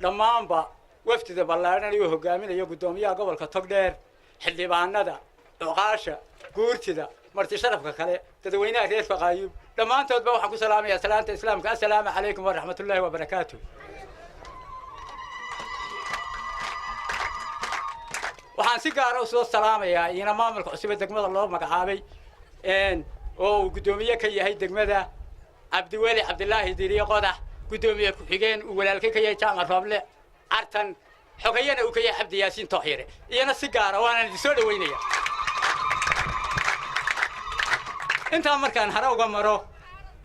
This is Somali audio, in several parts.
dhammaan ba wafdida ballaaran iyo hogaaminaya gudoomiyaha gobolka Togdheer xildhibaanada oqaasha guurtida marti sharafka kale dadweynaha reer Faqaayub dhammaantoodba waxaan ku salaamayaa salaanta islaamka assalaamu calaykum wa rahmatullaahi wa barakaatuh waxaan si gaar ah u soo salaamayaa ina maamulka cusub degmada loo magacaabay oo gudoomiye ka yahay degmada Abdiwali Abdullaahi Diriye Qodax gudoomiye ku xigeen uu walaalkay ka yahay Jaamac Rooble artan xogayana uu ka yahay Abdi Yaasiin Tooxire iyana si gaar ah waan soo dhaweynaya inta markaan hara uga maro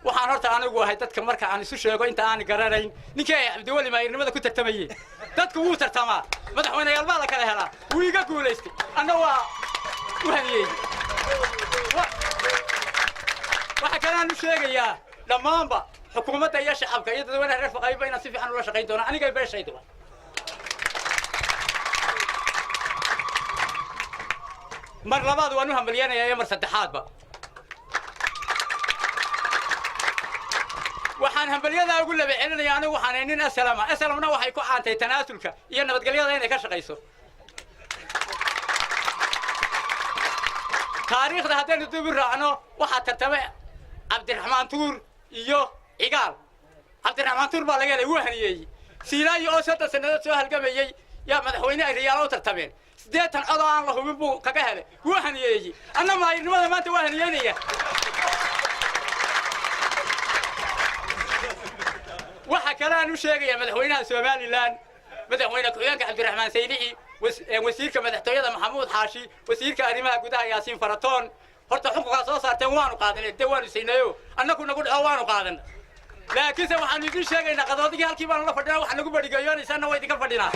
waxaan horta anigu ahay dadka marka aan isu sheego inta aan garanayn ninkii Abdiwali maayirnimada ku tartamayay dadku wuu tartamaa madaxweynayaal baa la kala helaa wuu iga guuleystay anna waa u haniyay waxa kale aan u sheegayaa dhammaanba xukuumadda iyo shacabka iyo dadweynaha reer Faqaayub inay si fiican ula shaqeyn doonaan aniga beeshaydu mar labaad waan u hambalyeynaya mar saddexaadba waxaan hambalyada ugu labeeynaya anigu waxaan nin asalaamna waxay ku caantay tanaasulka iyo nabadgelyada inay ka shaqeyso taariikhda haddaynu dib u raacno waxaa tartamay Cabdiraxmaan Tuur iyo Igaal Cabdiraxmaan Tuur baa laga helay wuu haniyay Siilaayo oo 3 sanadood soo halgamayay yaa madaxweynaha Riyaalo u tartameen 8 cod aan la hubin buu kaga helay wuu haniyay anna maayirnimada maanta waa haniyeynaya waxa kale aan u sheegaya madaxweynaha Soomaaliland madaxweyne ku-xigeenka Cabdiraxmaan Saylici wasiirka madaxtooyada Maxamuud Xaashi wasiirka arrimaha gudaha Yaasiin Faratoon horta xuquuqaas soo saarteen waanu qaadanay dawaan siinayo annagu nagu dhaw waanu qaadan laakiin se waxaan idin sheegaynaa qadoodigii halkii baan la fadhinaa waxa nagu badhigayoonaysaana way idinka fadhinaa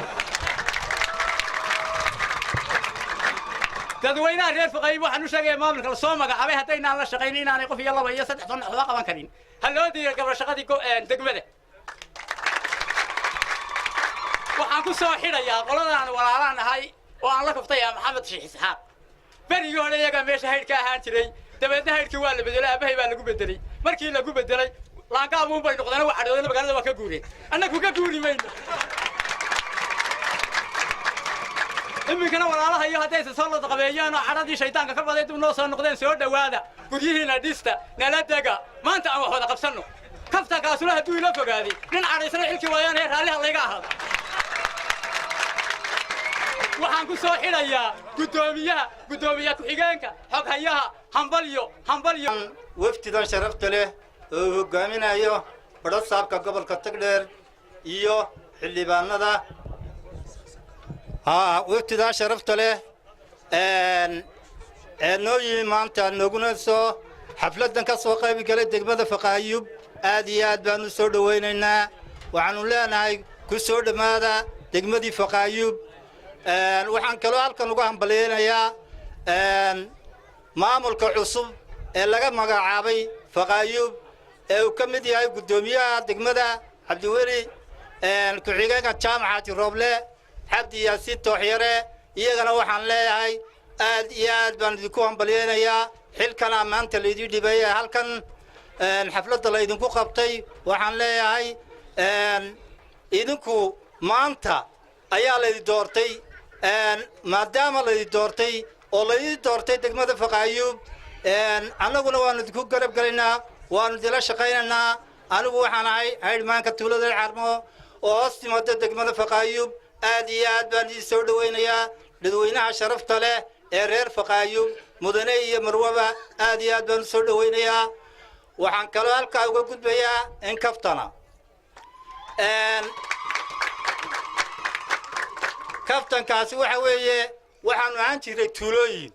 dadweynaha reer Faqaayub waxaan u sheegayaa maamulka la soo magacaabay haddaynaan la shaqayn inaanay qof iyo laba iyo saddex ton waxba qaban karin hal loo diiray gabadha shaqadii degmada waxaan ku soo xidhayaa qoladaan walaalaan ahay oo aan la kaftay Maxamed Sheekh Isxaaq berigii hore iyaga meesha haydka ahaan jiray dabeedna haydkii waa la bedelay abahay baa lagu bedelay markii lagu bedelay laanqaabuun bay noqdeen waxa dhawada magaalada waa ka guureen annagu ka guuri mayno iminkana walaalaha iyo hadday soo la qabeeyaan oo xaradii shaytaanka ka baday dib noo soo noqdeen soo dhawaada guryihiina dhista nala daga maanta aan wax wada qabsano kaftankaasuna hadduu ila fogaaday nin cadhaysana xilkii waayaan ee raalliha layga ahaado waxaan ku soo xidhayaa gudoomiyaha ku-xigeenka xoghayaha hambalyo wafdidan sharafta leh oo hogaaminayo badhasaabka gobolka Togdheer iyo xildhibaanada wafdidan sharafta leh noo yimi maanta noguna soo xafladan ka soo qayb galay degmada Faqaayub aad iyo aad baan u soo dhaweynaynaa waxaanu leenahay ku soo dhamaada degmadii Faqaayub waxaan kaloo halkan uga hambalyeeynaya maamulka cusub ee laga magacaabay Faqaayub ee uu ka mid yahay gudoomiyaha degmada Abdiwali ku-xigeenka Jaamac Rooble Abdi Yaasiin Tooxire iyagana waxaan leeyahay aad iyo aad baan idinku hambalyeeynaya xilkana maanta la idin dhibay halkan xafladda la idinku qabtay waxaan leeyahay idinku maanta ayaa la idin doortay maadaama la idin doortay oo la idin doortay degmada Faqaayub annaguna waanu idinku garab galaynaa waanu idila shaqaynaynaa anigu waxaan ahay haydhmaanka tuulada Carmo oo hoos timaada degmada Faqaayub aad iyo aad baan idin soo dhaweynayaa dadweynaha sharafta leh ee reer Faqaayub mudane iyo marwaba aad iyo aad baan soo dhaweynayaa waxaan kaloo halkaa uga gudbayaa in kaftana kaftankaasi waxa weeye waxaanu ahaan jiray tuulooyin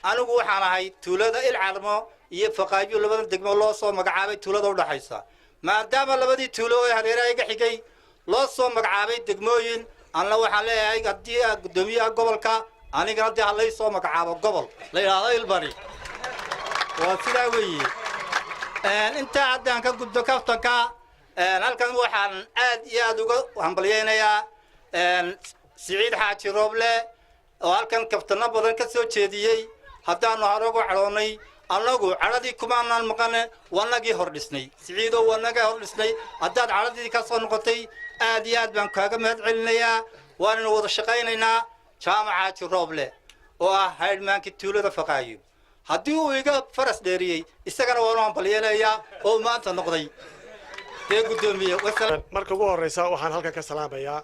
anigu waxaan ahay tuulada Carmo iyo Faqaayub labada degmo loo soo magacaabay tuulada u dhaxaysa maadaama labadii tuulo ee hareeraha iga xigay loo soo magacaabay degmooyin anna waxaan leeyahay haddii gudoomiyaha gobolka anigana dee halay soo magacaabo gobol la yiraahdo Ilbari waa sidaa weeye inta haddaan ka gudbo kaftanka halkan waxaan aad iyo aad uga hambalyeynayaa Siciid Xaaji Rooble oo halkan kaftana badan ka soo jeediyay haddaanu horogo cadhoonay annagu cadhadii kumaanaan maqane wanagii hor dhisnay Siciido wanaga hor dhisnay haddaad cadhadii ka soo noqotay aad iyo aad baan kaaga mahad celinayaa waananu wada shaqaynaynaa jaamaca jirooble oo ah haydhmaankii tuulada Faqaayub haddii uu iga faras dheeriyey isagana waanu hambalyeelayaa oo maanta noqday dee gudoomiye marka ugu horeysa waxaan halkan ka salaamayaa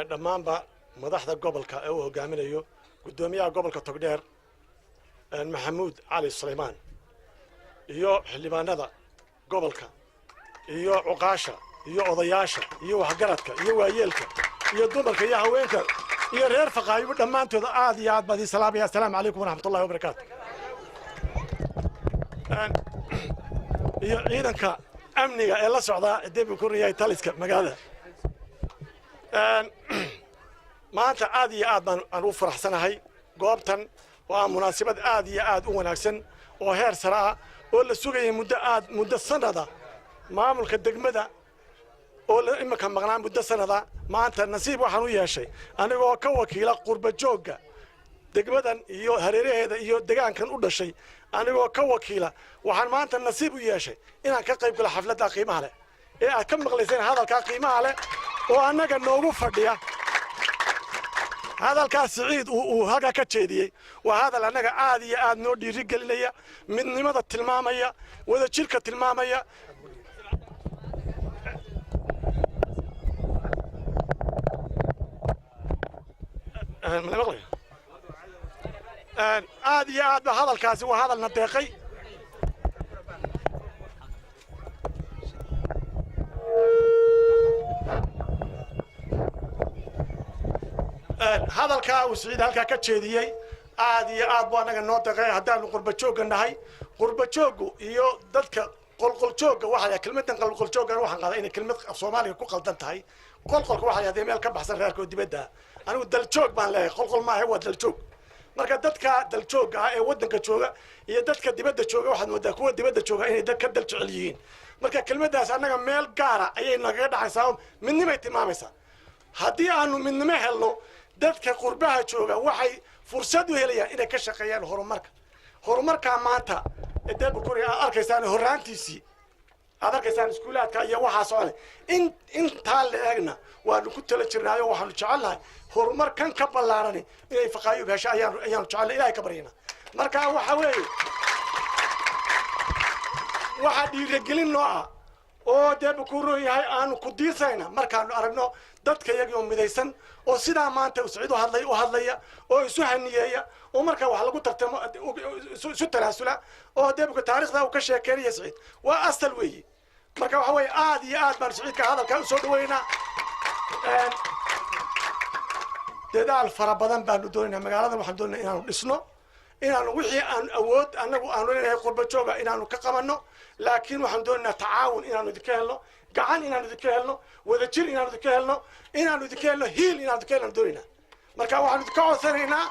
dhammaanba madaxda gobolka ee uu hogaaminayo gudoomiyaha gobolka Togdheer Maxamuud Cali Suleymaan iyo xildhibaanada gobolka iyo cuqaasha iyo odayaasha iyo waxgaradka iyo waayeelka iyo dumarka iyo haweenka iyo reer Faqaayub dhammaantood aad iyo aad baad salaamaya assalaamu calaykum waraxmatullaahi wabarakaatuh iyo ciidanka amniga ee la socda deebi ku riyay taliska magaalada maanta aad iyo aad baan u faraxsanahay goobtan waa munaasabad aad iyo aad u wanaagsan oo heer sare ah oo la sugayay muddo sanada maamulka degmada oo la imika maqnaan muddo sanada maanta nasiib waxaan u yeeshay anigoo ka wakiila qurba joogga degmadan iyo hareeraheeda iyo deegaankan u dhashay anigoo ka wakiila waxaan maanta nasiib u yeeshay inaan ka qayb galo xafladda qiimaha leh ee aad ka maqlayseen hadalka qiimaha leh oo annaga noogu fadhiya hadalkaas Siciid uu halka ka jeediyay waa hadal annaga aad iyo aad noo dhiiri gelinaya midnimada tilmaamaya wada jirka tilmaamaya aad iyo aad hadalkaasi waa hadal nadeeqay hadalka uu Siciid halka ka jeediyay aad iyo aad baa naga noo daqay hadaan qurba joog nahay qurba joog iyo dadka qolqol joog waxa kelmadan qolqol joog waxaan qaaday in kelmad Soomaaliga ku qaldan tahay qolqolka waxa yahay meel ka baxsan reerka dibadda anigu dal joog baan leeyahay qolqol ma ahay waa dal joog marka dadka dal joog ah ee wadanka jooga iyo dadka dibadda jooga waxaad moodaa kuwa dibadda jooga inay dadka dal jecel yihiin marka kelmadaas anaga meel gaar ah ayay naga dhacaysaa midnimo tilmaamaysaa haddii aanu midnimo helno dadka qurbaha jooga waxay fursad u helayaan inay ka shaqeeyaan horumarka maanta deeb ku arkaysaan horaantiisii aad arkaysaan iskuulaadka iyo waxa socday inta la eegna waanu ku tala jirnaayo waxaanu jecelnahay horumar kan ka ballaaran inay Faqaayub hesha ayaanu jecelnahay ilaahay ka baryana marka waxa weeye waxa dhiirigelin noo ah oo deeb ku yahay aanu ku diisayna markaanu aragno dadka iyaga midaysan oo sidaa maanta Siciid u hadlaya oo isu haniyeeya oo marka wax lagu tartamo isu tanaasula oo deebka taariikhda uu ka sheekeeyay Siciid waa asal weeye marka waxa weeye aad iyo aad baan Siciid ka hadalka u soo dhaweynaa dadaal fara badan baan doonaynaa magaalada waxaan doonaynaa inaanu dhisno inaanu wixii aan awood anagu aanu leeyahay qurba jooga inaanu ka qabanno laakiin waxaan doonaynaa tacaawun inaanu idinka helno gacan inaanu idinka helno wada jir inaanu idinka helno inaanu idinka helno hiil inaanu idinka helno doonaynaa marka waxaan idinka codsanaynaa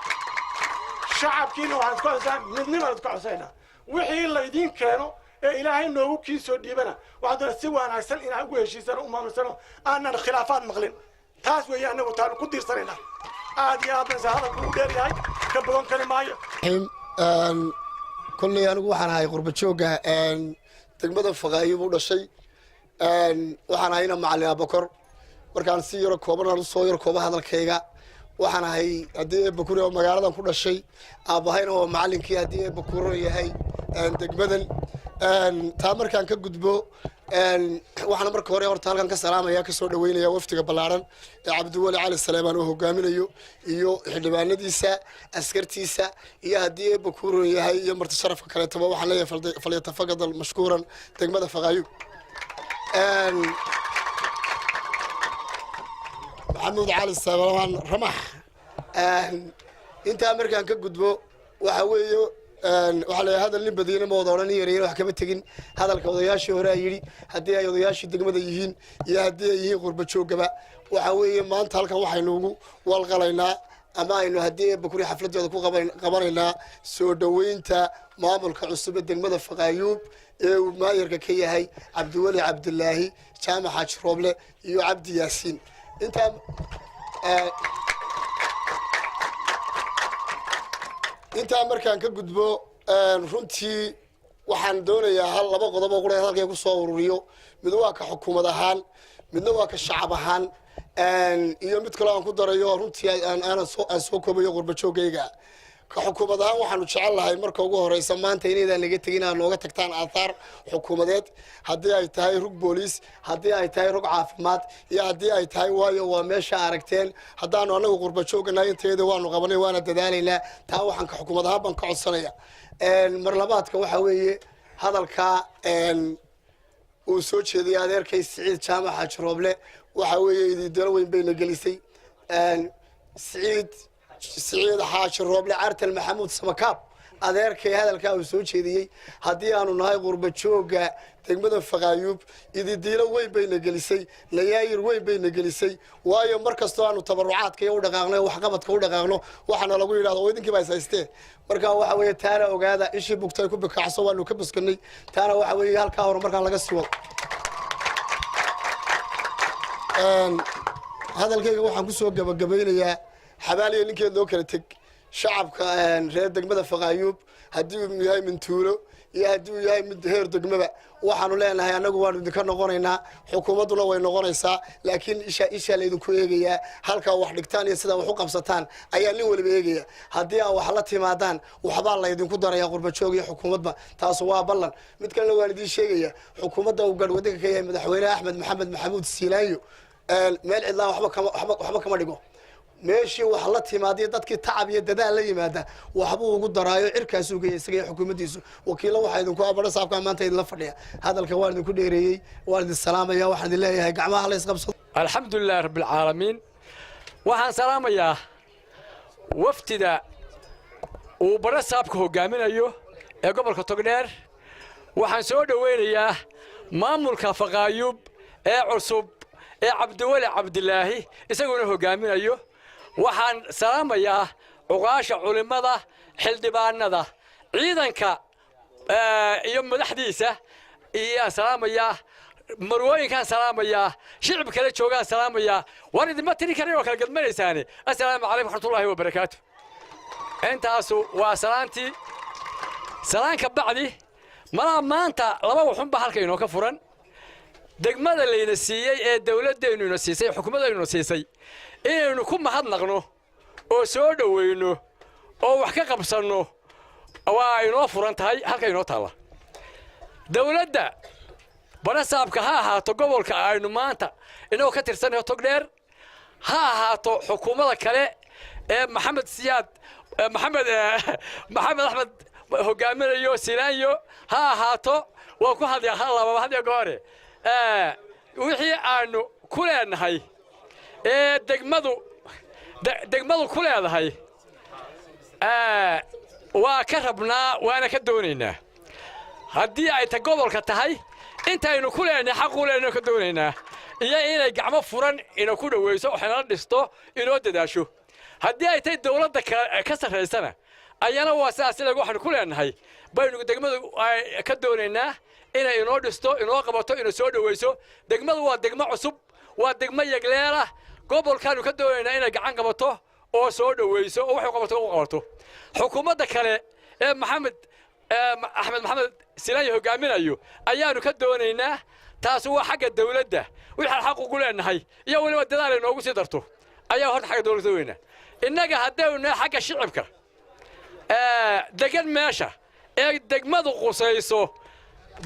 shacabkiina waxaan idinka codsanaynaa midnimada idinka codsanaynaa wixii la idin keeno ee ilaahay noogu kii soo dhiibana waxaan doonaa si wanaagsan inaan ugu heshiisano u maamusano aanan khilaafaad maqlin taas weeye anagu taanu ku diirsanaynaa aad iyo aad baan hadalku u dheeryahay ka badan kari maayo kolley anigu waxaan ahay qurba joogga degmada Faqaayub u dhashay waxaan ahayna macallin Abakor markaan si yar kooban soo yar kooba hadalkayga waxaan ahay hadii Bakuri oo magaaladan ku dhashay aabahayna waa macallinkii hadii Bakuri yahay degmadan taa markaan ka gudbo waxaan marka hore horta halkan ka salaamaya ka soo dhaweynaya waftiga balaaran ee Cabdiwali Cali Suleymaan oo hogaaminayo iyo xildhibaanadiisa askartiisa iyo hadii Bakuri yahay iyo marti sharafka kale taba waxaan leeyahay falyatafadal mashkuuran degmada Faqaayub محمود علي السلام رمح انت امريكان كغدبو waxa weeyo waxa la hadal in badina moodooran yareeyay wax kama tagin hadalka odayaashii hore yiri hadii ay odayaashii degmada yihiin iyo hadii ay yihiin qurba joogaba waxa weeye maanta halkan waxaynu ugu walqalaynaa ama aynu hadii Bakuri xafladeeda ku qabanaynaa soo dhaweynta maamulka cusub ee degmada Faqaayub ee uu maayarka ka yahay Cabdiwali Cabdulaahi Jaamac Xaaji Rooble iyo Cabdi Yaasiin inta markaan ka gudbo runtii waxaan doonayaa hal laba qodob oo qura halkay ku soo ururiyo mid waa ka xukuumad ahaan midna waa ka shacab ahaan iyo mid kale aan ku darayo runtii aan soo koobayo qurbajoogayga ka xukuumad ahaan waxaanu jecel lahay marka ugu horeysa maanta inaydaan naga tegin aad nooga tagtaan aathaar xukuumadeed haddii ay tahay rug booliis haddii ay tahay rug caafimaad iyo haddii ay tahay waayo waa meesha aragteen haddaanu annagu qurbajooganahay inteeda waanu qabanay waana dadaalaynaa taa waxaan ka xukuumad ahaan baan ka codsanaya mar labaadka waxa weeye hadalka uu soo jeediyay adeerkay Siciid Jaamac Xaaji Rooble waxa weeye idin weyn bayna gelisay Siciid Xaaji Rooble Cartal Maxamuud Samakaab adeerkay hadalka uu soo jeediyay haddii aanu nahay qurbajooga degmada Faqaayub idin weyn bayna gelisay layaayir weyn bayna gelisay waayo markastoo aanu tabarucaadka iyo u dhaqaaqnay wax qabadka u dhaqaaqno waxana lagu yiraahdo idinkii baa haysteen marka waxa weeye taana ogaada ishii bugtay ku bikacso waanu ka baskanay taana waxa weeye halka hore markaan laga sii wado hadalkayga waxaan ku soo gabagabeynayaa xabaaliye ninkeed loo kala tag shacabka reer degmada Faqaayub haddii uu yahay mintuulo iyo haddii uu yahay mid heer degmada waxaanu leenahay anagu waanu idinka noqonaynaa xukuumaduna way noqonaysaa laakiin isha la idinku eegayaa halka wax dhigtaan iyo sida wax u qabsataan ayaa nin waliba eegaya haddii aan wax la timaadaan waxbaa la idinku darayaa qurbajoog iyo xukuumadba taas waa ballan mid kalena waan idin sheegaya xukuumadda uu gadhwadaga ka yahay madaxweyne Axmed Maxamed Maxamuud Siilaanyo meel cidlaan waxba kama dhigo meeshii wax la timaadiyo dadkii tacab iyo dadaal la yimaada waxbuu ugu daraayo cirkaas uu geeyay isaga xukuumaddiisu wakiilo waxa idinku abara saabka maanta idin la fadhiya hadalka waan idinku dheereeyay waan idin salaamaya waxaan idin leeyahay gacmaha la isqabsado alxamdulillaah rabbil caalamiin waxaan salaamayaa waftida uu bara saabka hogaaminayo ee gobolka Togdheer waxaan soo dhaweynayaa maamulka Faqaayub ee cusub ee Cabdiwali Cabdilaahi isaguna hogaaminayo waxaan salaamayaa uqaasha culimada xildibaanada ciidanka iyo madaxdiisa iyo salaamayaa marwooyinkan salaamayaa shicib kale joogaan salaamayaa waan idin ma tiri karin oo kala gadmanaysaani assalaamu calaykum warahmatullaahi wabarakaatuh intaasu waa salaanka bacdi maanta laba waxun ba halka inoo ka furan degmada layna siiyay ee dawladdeenu ina siisay xukuumaddeenu siisay inaynu ku mahadnaqno oo soo dhaweyno oo wax ka qabsanno waa inoo furan tahay halka inoo taala dawladda barasaabka ha ahaato gobolka aynu maanta inoo ka tirsanayo Togdheer ha ahaato xukuumadda kale ee Maxamed Axmed hogaaminayo Siilaanyo ha ahaato waa ku hadya goore wixii aanu ku leenahay ee degmadu ku leedahay waa ka rabnaa waana ka doonaynaa haddii ay ta gobolka tahay intaynu ku leenahay xaq u leenahay ka doonaynaa iyo inay gacmo furan ina ku dhaweyso waxna dhisto inoo dadaasho haddii ay tay dawladda ka sareysana ayana waa sidaas lagu waxaan ku leenahay baynu degmadu ka doonaynaa inay inoo dhisto inoo qabato inoo soo dhaweyso degmadu waa degmo cusub waa degmo yagleela gobolkaanu ka doonaynaa inay gacan qabato oo soo dhaweyso oo wax qabato xukuumadda kale ee Axmed Maxamed Siilaanyo hogaaminayo ayaanu ka doonaynaa taas waa xagga dawladda wixii xaq ugu leenahay iyo waliba dadaal inoogu sii darto ayaa horta xagga dawladda weeyna innaga haddaynu xagga shicibka degan meesha ee degmadu qusayso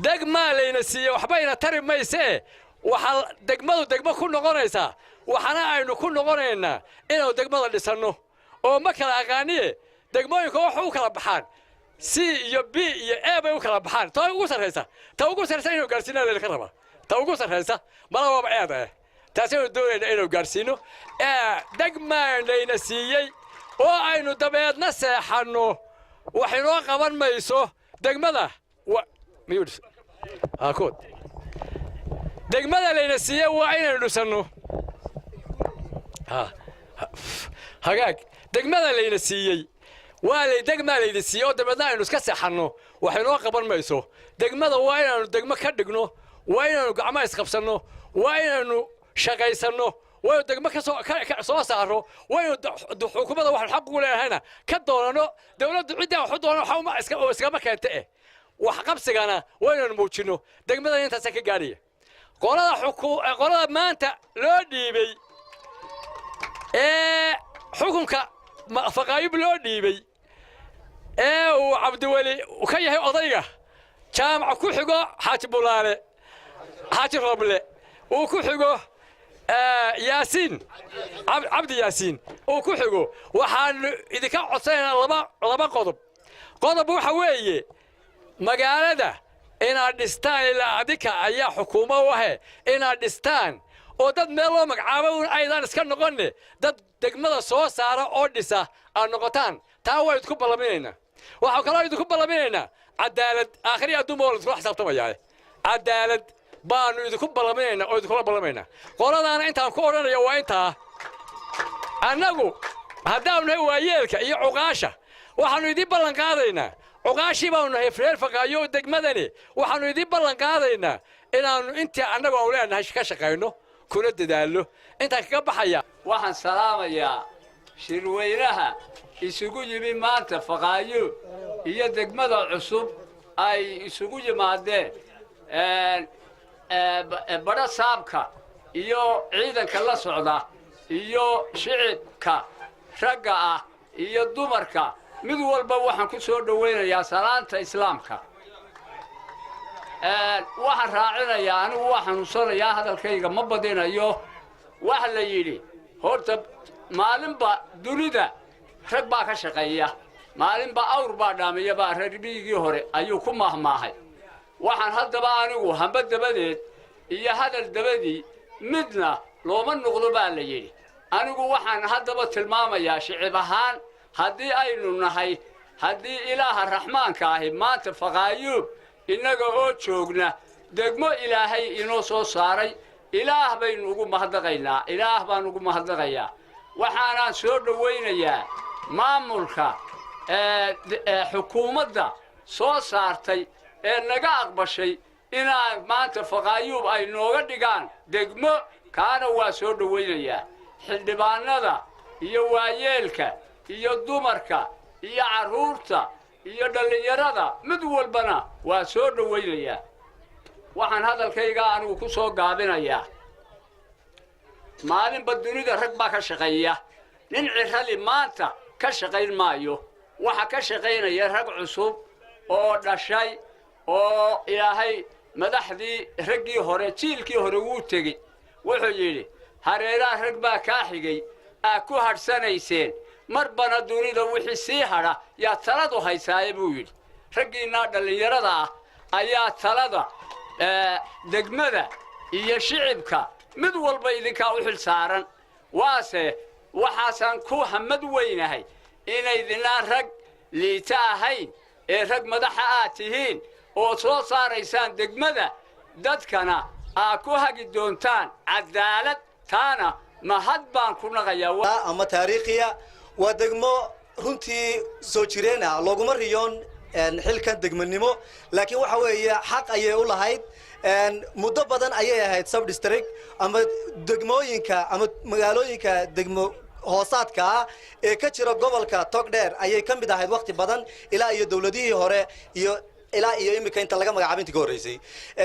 degma layna siiyay waxbayna tari maysee waxa degmadu degmo ku noqonaysaa waxana aynu ku noqonaynaa inuu degmada dhisano oo ma kala aqaaniye degmooyinka wax u kala baxaan C iyo B iyo A bay u kala baxaan ta ugu sareysa inuu gaarsiino leeyahay ka raba ta ugu sareysa mala waba eeda taasoo doonayna inuu gaarsiino degma layna siiyay oo aynu dabeedna seexano wax inoo qaban mayso degmada degmada layna siiyay waa inaynu dhisano hagaag degmada layna siiyey degma layna siiyey oo dabeedna aynu iska seexano wax inoo qaban mayso degmada waa inaynu degmo ka dhigno waa inaynu gacmo isqabsanno waa inaynu shaqaysanno waa degmo ka soo saaro waa xukuumadda waxaan xaq ugu leehayna ka doonano dawladdu cidda wax u doono iskama keenta wax qabsigana waa inaynu muujino degmada intaas ka gaadhiya qolada maanta loo dhiibay xukunka faqaayub loo dhiibay uu cabdiweli ka yahay odayga jaamac ku xigo xaaji bulaale xaaji roble uu ku xigo yaasiin cabdi yaasiin uu ku xigo waxaan idinka codsanaynaa laba qodob waxa weeye magaalada inaad dhistaan ilaa adinka ayaa xukuumo u ahe inaad dhistaan oo dad meel loo magacaabo aydan iska noqonne dad degmada soo saara oo dhisa aad noqotaan taa waa idinku ballaminaynaa waxaa kaloo idinku ballaminaynaa cadaalad aakhiri adduunba oo idinkula xisaabtamayaa cadaalad baanu idinku ballaminaynaa oo idinkula ballamaynaa qoladaana intaan ku odhanaya waa intaa annagu haddaanu nahay waayeelka iyo cuqaasha waxaannu idiin ballan qaadaynaa cuqaashii baanu nahay reer faqaayo degmadani waxaannu idiin ballan qaadaynaa inaannu intii annagu aanu leenahay ka shaqayno kuna dadaallo intaan kaga baxaya waxaan salaamayaa shirweynaha isugu yimi maanta faqaayo iyo degmada cusub ay isugu yimaadeen badha saabka iyo ciidanka la socda iyo shicibka ragga ah iyo dumarka mid walba waxaan ku soo dhowaynayaa salaanta islaamka waxaan raacinayaa anigu waa xanuunsanayaa hadalkayga ma badinayo waxa la yidhi horta maalinba dunida rag baa ka shaqeeya maalinba awr baa dhaamiya baa ragdhiigii hore ayuu ku maahmaahay waxaan haddaba anigu hamba dabadeed iyo hadal dabadii midna looma noqdo baa la yidhi anigu waxaan haddaba tilmaamayaa shicib ahaan haddii aynu nahay haddii ilaaha raxmaanka ahi maanta faqaayuub innaga oo joogna degmo ilaahay inoo soo saaray ilaah baynu ugu mahadnaqaynaa ilaah baan ugu mahadnaqayaa waxaanaan soo dhowaynayaa maamulka xukuumadda soo saartay ee naga aqbashay inaan maanta faqaayuub ay nooga dhigaan degmo kaana waa soo dhowaynayaa xildhibaanada iyo waayeelka iyo dumarka iyo carruurta iyo dhallinyarada mid walbana waa soo dhowaynayaa waxaan hadalkayga anigu ku soo gaabinayaa maalinba dunida rag baa ka shaqeeya nin cirali maanta ka shaqayn maayo waxa ka shaqaynaya rag cusub oo dhashay oo ilaahay madaxdii raggii hore jiilkii hore wuu tegey wuxuu yidhi hareeraha rag baa kaa xigay aa ku hadhsanayseen marbana dunida wixii sii hadha yaa taladu haysaaye buu yidhi raggiinaa dhallinyarada ah ayaa talada degmada iyo shicibka mid walba idinkaa u xil saaran waase waxaasaan ku hamad weynahay inaydinaan rag liita ahayn ee rag madaxa aad tihiin oo soo saaraysaan degmada dadkana aa ku hagi doontaan cadaalad taana mahad baan ku naqayaa ama taariikhiya waa degmo runtii soo jireen ah looguma riyoon xilkan degmanimo laakiin waxa weeye xaq ayay u lahayd muddo badan ayay ahayd sub district ama degmooyinka ama magaalooyinka degmo hoosaadka ah ee ka jira gobolka togdheer ayay ka mid ahayd waqti badan ilaa iyo dawladihii hore iyo ilaa iyo imika inta laga magacaabay intii ka horeysay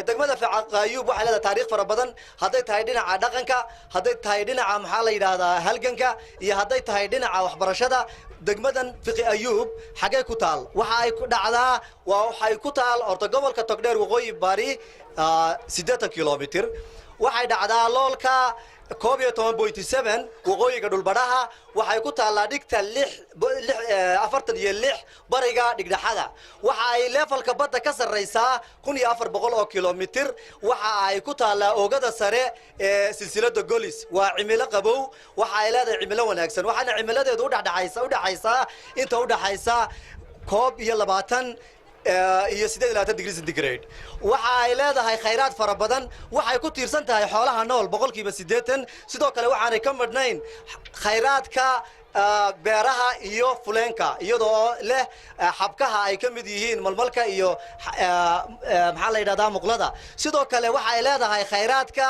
degmada faqaayuub waxay leedahay taariikh fara badan hadday tahay dhinaca dhaqanka hadday tahay dhinaca maxaa la yidhaahdaa halganka iyo hadday tahay dhinaca waxbarashada degmadan faqaayuub xagee ku taal waxa ay ku dhacdaa waxay ku taal horta gobolka togdheer waqooyi bari 8 kilomitir waxay dhacdaa loolka 11.7 waqooyiga dhulbadhaha waxay ku taallaa dhigta 46 bariga dhigdhaxada waxa ay levelka badda ka sarreysaa 1400 oo kilomitir waxa ay ku taallaa oogada sare ee silsilada golis waa cimilo qabow waxa ay leedahay cimilo wanaagsan waxaana cimiladeedu u dhaxaysa inta u dhaxaysa 20 iyo 28 degree centigrade waxa ay leedahay khayraad fara badan waxay ku tiirsan tahay xoolaha nool 80% sidoo kale waxaanay ka madhnayn khayraadka beeraha iyo fuleenka iyadoo leh xabkaha ay ka mid yihiin malmalka iyo maxaa la yidhahdaa muqlada sidoo kale waxa ay leedahay khayraadka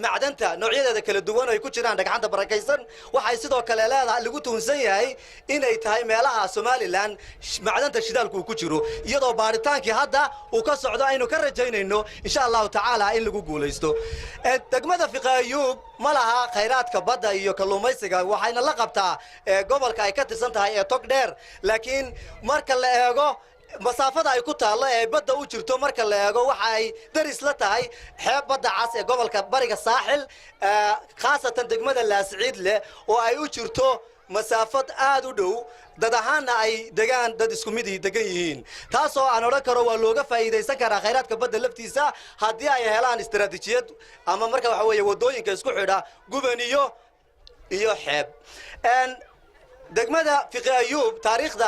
macdanta noocyadeeda kala duwan ay ku jiraan dhagxanta barakaysan waxay sidoo kale leedahay lagu tuhunsan yahay inay tahay meelaha Somaliland macdanta shidaalku ku jiro iyadoo baaritaankii hadda uu ka socdo aynu ka rajaynayno insha Allah taala in lagu guuleysto degmada Fiqaayub malaha khayraadka badda iyo kalluumaysiga waxayna la qabtaa gobolka ay ka tirsan tahay ee Togdheer laakiin marka la eego masaafada ay ku taalo ee badda u jirto marka la eego waxa ay daris la tahay xeeb badda cas ee gobolka bariga saaxil khaasatan degmada Laasciid leh oo ay u jirto masaafad aad u dhow dad ahaanna ay degaan dad isku mid degan yihiin taasoo aan oran karo waa looga faa'iideysan karaa khayraadka badda laftiisa haddii ay helaan istiraatiijiyad ama marka waxa weeye wadooyinka isku xidha gubaniyo iyo xeeb degmada Fiqaayub taariikhda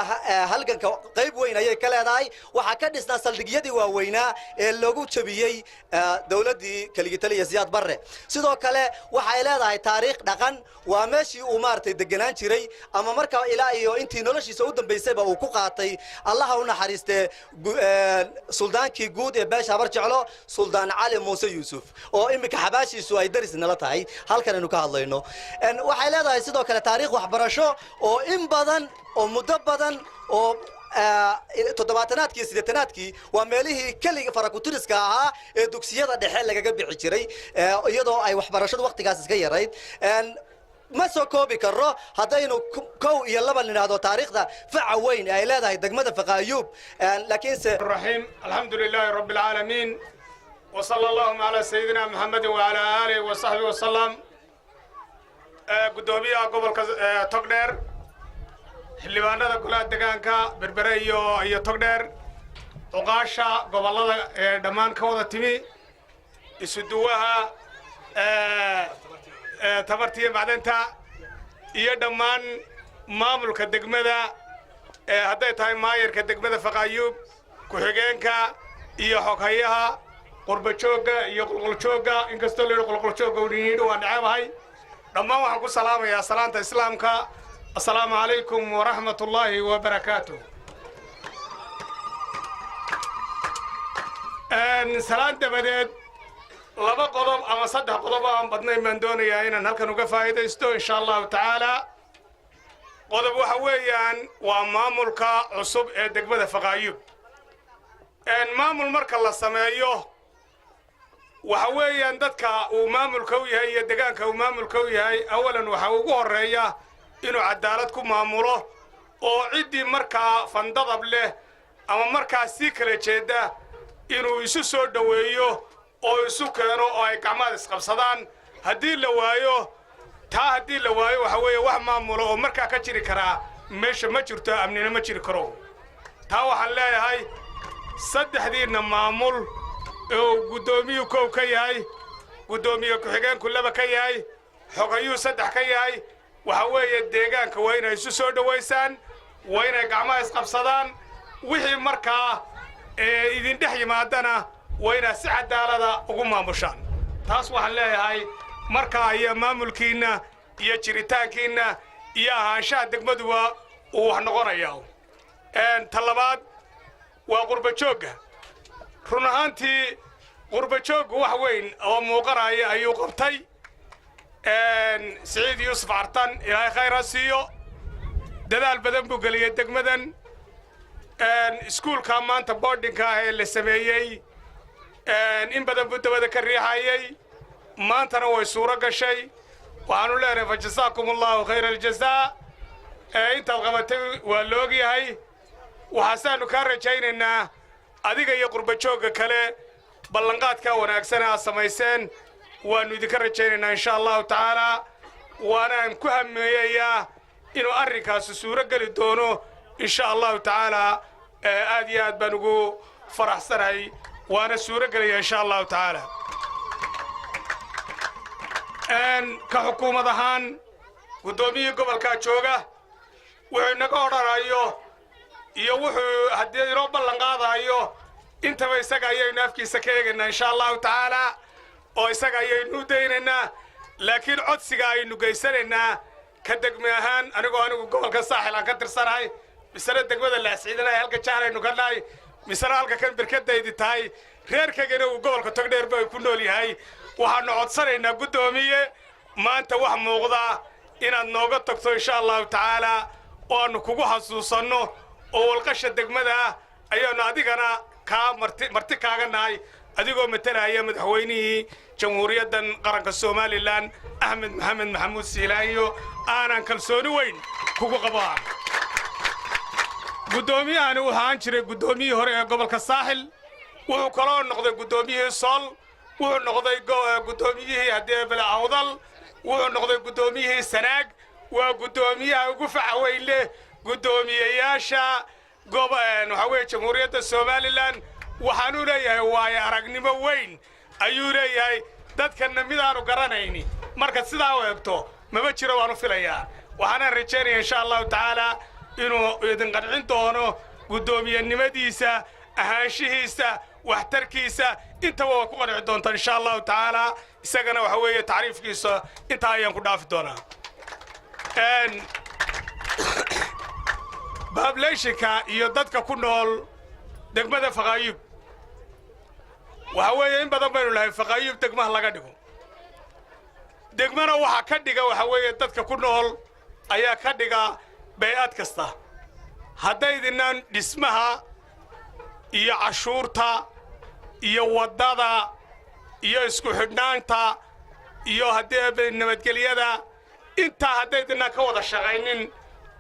halganka qayb weyn ayay ka leedahay waxa ka dhisnaa saldhigyadii waaweynaa ee lagu jabiyay dawladii Kaligitaliya Siyaad Barre sidoo kale waxa ay leedahay taariikh dhaqan waa meeshii uu maartay deganaan jiray ama marka ilaa iyo intii noloshiisa u dambeysay uu ku qaatay Allah u naxariiste suldaankii guud ee beesha Barjeclo Suldaan Cali Muuse Yuusuf oo imika xabaashiisu ay daris nala tahay halkan aynu ka hadlayno waxay leedahay sidoo kale taariikh waxbarasho oo in badan oo muddo badan oo toddobaatanaadkii sideetanaadkii waa meelihii kaliya farakutiriska ahaa ee dugsiyada dhexe lagaga bixi jiray iyadoo ay waxbarashadu waqtigaas iska yarayd ما سوكوبي كرو هداينو كو يلا بنادو تاريخنا فعوين أي لا ده دقمة فقايوب لكن الرحيم الحمد لله رب العالمين وصلى الله على سيدنا محمد وعلى آله وصحبه وسلم قدومية قبل تقدر اللي بانا كلها دكانكا بربريو أي تقدر وقاشا قبل الله دمان كوضة تمي يسدوها tabartiya macdanta iyo dhammaan maamulka degmada hadday tahay maayarka degmada Fiqaayub ku-xigeenka iyo xoghayaha qurbajooga iyo qulquljooga inkastoo leeyahay qulquljooga uu yidhi waa nacabahay dhammaan waxaan ku salaamayaa salaanta islaamka assalaamu calaykum wa rahmatullaahi wa barakaatuh salaan dabadeed laba qodob ama saddex qodob aan badnay maan doonayaa inaan halkan uga faa'iidaysto insha Allah taala qodob waxa weeyaan waa maamulka cusub ee degmada Fiqaayub maamul marka la sameeyo waxa weeyaan dadka uu maamulka u yahay iyo deegaanka uu maamulka u yahay awalan waxa ugu horeeya inuu cadaalad ku maamulo oo cidii markaa fandadab leh ama markaa si kala jeeda inuu isu soo dhaweeyo oo isu keeno oo ay gacmaha isqabsadaan haddii la waayo waxa weeye wax maamulo oo markaa ka jiri karaa meesha ma jirto amnina ma jiri karo taa waxaan leeyahay saddexdiina maamul oo gudoomiye koow ka yahay gudoomiye ku-xigeenku laba ka yahay xogayuu saddex ka yahay waxa weeye deegaanka waa inay isu soo dhaweysaan waa inay gacmaha isqabsadaan wixii markaa idin dhex yimaadana وين سعد هذا وقوم مشان تاس وحلا هاي مركا يا مامولكينا يا شريتانكينا يا هاشات مدوا وحنقرا ياو ان طلبات وقرب شوقه رنهانتي قرب شوق وحوين او موقرا ايو قبطي ان سعيد يوسف عرطان الى خير سيو دلال بدن بوغليه دغمدن ان سكول كمان تبوردينكا اللي سميي in badan buu dabada ka riixayay maantana way suura gashay waxaanu leenahay fajazaakumullahu khayra aljazaa intaad qabatay waa loogyahay waxaasaanu kaa rajaynaynaa adiga iyo qurbajooga kale ballanqaadka wanaagsan aad samayseen waanu idinka rajaynaynaa insha allahu tacaala waanaan ku hameeyayaa inuu arrinkaasi suuro geli doono insha allahu tacaala aad iyo aad baan ugu faraxsanahay وانا سورة قليا إن شاء الله تعالى ان كحكومة دهان قدومي قبل كاتشوغا وحنقا رايو يوحو هدي رب اللنقاض ايو انت ويساق ايو نافكي سكيغنا إن شاء الله تعالى او يساق ايو نوديننا لكن عدسيقا ايو نقيسرنا ka degme ahaan anigu gobolka saaxil aan ka tirsanahay misana degmada laasciidanahay halka jahlaynu ka nahay misana halka kan birkadaydi tahay reerkaygana uu gobolka togdheerba ay ku nool yahay waxaanu codsanaynaa guddoomiye maanta wax muuqda inaad nooga tagto insha allahu tacaala oo aanu kugu xasuusanno oo walqasha degmada ayaanu adigana kaa marti kaaga nahay adigoo matalaya madaxweynihii jamhuuriyaddan qaranka somalilan axmed maxamed maxamuud siilaanyo aanan kalsooni weyn kugu qabaa guddoomiyahani wuxuu ahaan jiray guddoomiyihii hore ee gobolka saaxil wuxuu kaloo noqday guddoomiyihii sool wuxuu noqday guddoomiyihii haddee bele awdal wuxuu noqday guddoomiyihii sanaag waa guddoomiyaha ugu faca weyn leh guddoomiyeyaasha waxaa weeye jamhuuriyadda somalilan waxaanuu leeyahay waayo aragnimo weyn ayuu leeyahay dadkanna midaanu garanayni marka sidaa u egto maba jiro waanu filayaa waxaanaan rajaynaya insha allahu tacaala inuu idin qancin doono guddoomiyenimadiisa ahaanshihiisa waxtarkiisa intaba waa ku qanci doontaan insha allahu tacaala isagana waxa weeye tacriifkiisa intaa ayaan ku dhaafi doonaa baableyshinka iyo dadka ku nool degmada faqaayub waxa weeye in badan baynu lahay faqaayub degmaha laga dhigo degmana waxa ka dhiga waxa weeye dadka ku nool ayaa ka dhiga bay'ad kasta haddaydinaan dhismaha iyo cashuurta iyo waddada iyo isku xidhnaanta iyo haddii nabadgelyada intaa haddaydinaan ka wada shaqaynin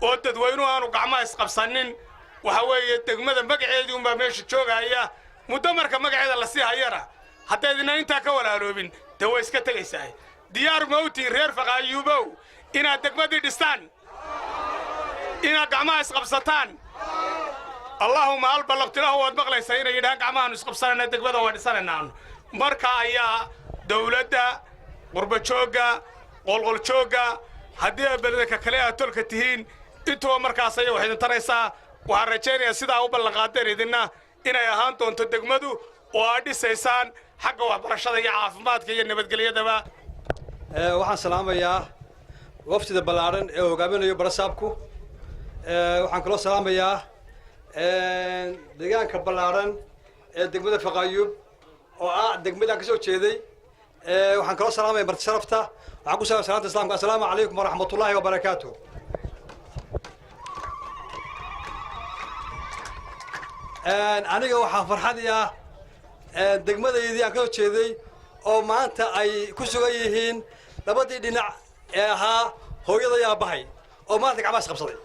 oo dadweynuhu aanu gacmaha isqabsanin waxa weeye degmada magaceedii unbaa meesha joogaya muddo marka magaceeda la sii hayana haddaydinaan intaa ka walaaloobin dee way iska tegaysaa diyaar mawtiin reer faqaayuubow inaad degmadii dhistaan inaad gacmaha isqabsataan allahuma hal ballaqtilahu waad maqlaysaa inay yidhahaan gacmahaanu isqabsanayna degmada waa dhisanaynaan marka ayaa dawladda qurbajoogga qolqoljoogga haddii ay beledka kale aad tolka tihiin intuba markaas ayay wax idin taraysaa waxaan rajaynayaa sidaa u ballanqaadeen idinna inay ahaan doonto degmadu oo aad dhisaysaan xagga waxbarashada iyo caafimaadka iyo nabadgelyadaba waxaan salaamayaa wafdida ballaaran ee hogaaminayo barasaabku waxaan kaloo salaamayaa deegaanka ballaaran ee degmada faqaayub oo ah degmadaan ka soo jeeday waxaan kaloo salaamaya marti sharafta waxaan ku salaamay salaanta islaamka assalaamu calaykum waraxmatullaahi wabarakaatuh aniga waxaa farxadii ah degmadaydii aan ka soo jeeday oo maanta ay ku sugan yihiin labadii dhinac ee ahaa hooyada iyo aabbahay oo maanta gacmaha isqabsaday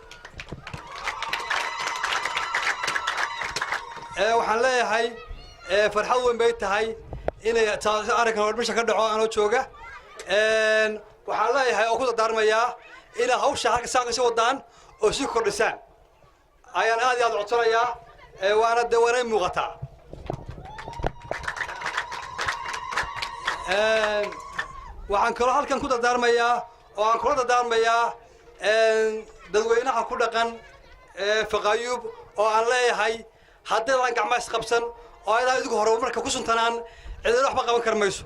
waxaan leeyahay farxad weyn bay tahay inay arrinkan warbisha ka dhaco anoo jooga waxaan leeyahay oo ku dardaarmayaa inay hawsha halka saa kasii wadaan oo sii kordhisaan ayaan aad iyo aad codsanayaa waana dee waanay muuqataa waxaan kaloo halkan ku dardaarmayaa oo aan kula dardaarmayaa dadweynaha ku dhaqan faqaayub oo aan leeyahay haddaydan gacmaha isqabsan oo ayadaan idigu hore marka ku suntanaan cidina waxba qaban kar mayso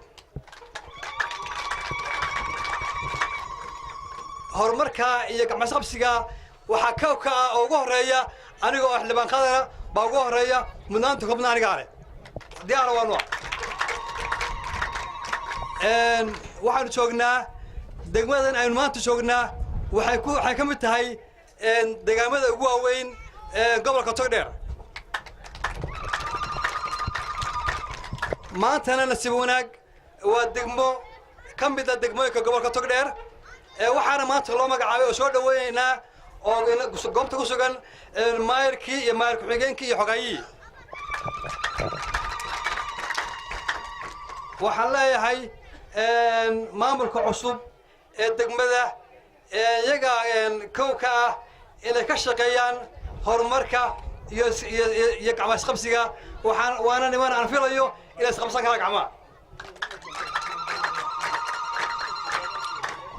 horumarka iyo gacmaha isqabsiga waxaa kawka ah oo ugu horreeya aniga oo xildhibaan qadana baa ugu horreeya mudnaanta hubna anigaa leh diyaarna waa nuuc waxaanu joognaa degmadan aynu maanta joognaa waxay ka mid tahay deegaamada ugu waaweyn gobolka togdheer maantana nasiib wanaag waa degmo ka mid a degmooyinka gobolka togdheer waxaana maanta loo magacaabay oo soo dhaweynaynaa oo goobta ku sugan maayarkii iyo maayar ku-xigeenkii iyo xogaayihii waxaan leeyahay maamulka cusub ee degmada iyaga kow ka ah inay ka shaqeeyaan horumarka iyo gacmaha isqabsiga waana niman aan filayo inay isqabsan karaan gacmaha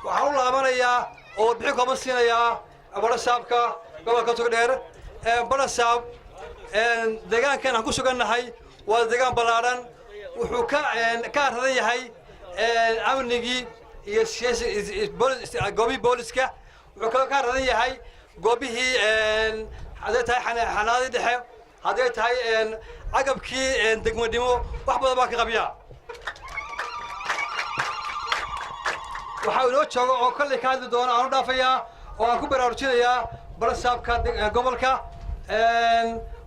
waxaan u laabanayaa oo warbixin kooban siinayaa barasaabka gobolka togdheer barasaab deegaankan aan ku sugannahay waa deegaan ballaaran wuxuu ka aradan yahay amnigii iyo goobihii booliska wuxuu kaloo ka radan yahay goobihii hadday tahay xanaanadii dhexe hadday tahay agabkii degmadnimo wax badan baa ka qabyaa waxaa inoo jooga oo kolley ka hadli doona aan u dhaafayaa oo aan ku baraarujinayaa barasaabka gobolka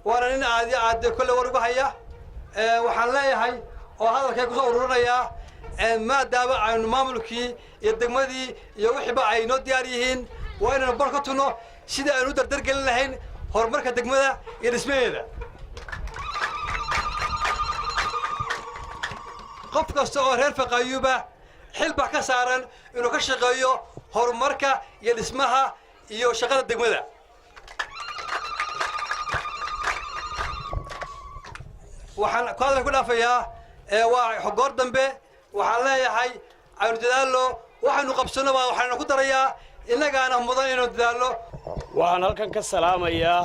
waana nin aad iyo aad kolley war ugu haya waxaan leeyahay oo hadalkay kusoo ururinayaa maadaama aynu maamulkii iyo degmadii iyo wixiiba ay noo diyaar yihiin waa inaynu bar ka tunno sidii aynu u dardargelin lahayn horumarka degmada iyo dhismaheeda qof kasta oo reer Faqaayuba xil baa ka saaran inuu ka shaqeeyo horumarka iyo dhismaha iyo shaqada degmada waxaan qaadana ku dhaafayaa waa goor dambe waxaan leeyahay aynu dadaallo waxaynu qabsano waxaynu ku darayaa innagaana mudan inuu dadaallo waxaan halkan ka salaamayaa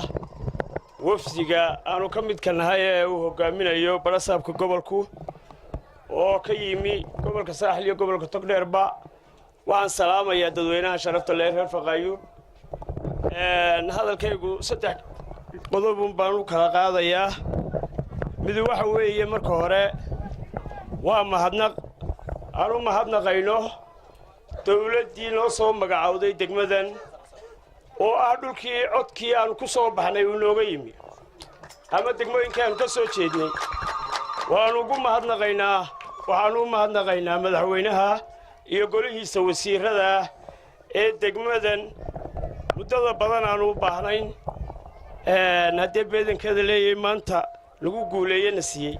wafdiga aanu ka midka nahay ee uu hogaaminayo barasaabka gobolku oo ka yimi gobolka saaxil iyo gobolka togdheerba waxaan salaamayaa dadweynaha sharafta leh reer Faqaayub hadalkaygu saddex qodob baan u kala qaadayaa mid waxa weeye marka hore waa mahadnaq aanu mahadnaqayno dawladdii noo soo magacawday degmadan oo ah dhulkii codkii aan ku soo baxnay uu nooga yimi ama degmooyinkii aan ka soo jeednay waxaanu u mahadnaqaynaa madaxweynaha iyo golihiisa wasiirada ee degmadan muddada badan aanu u baahnayn haddii beedankeeda leeyahay maanta lagu guuleeyana siiyey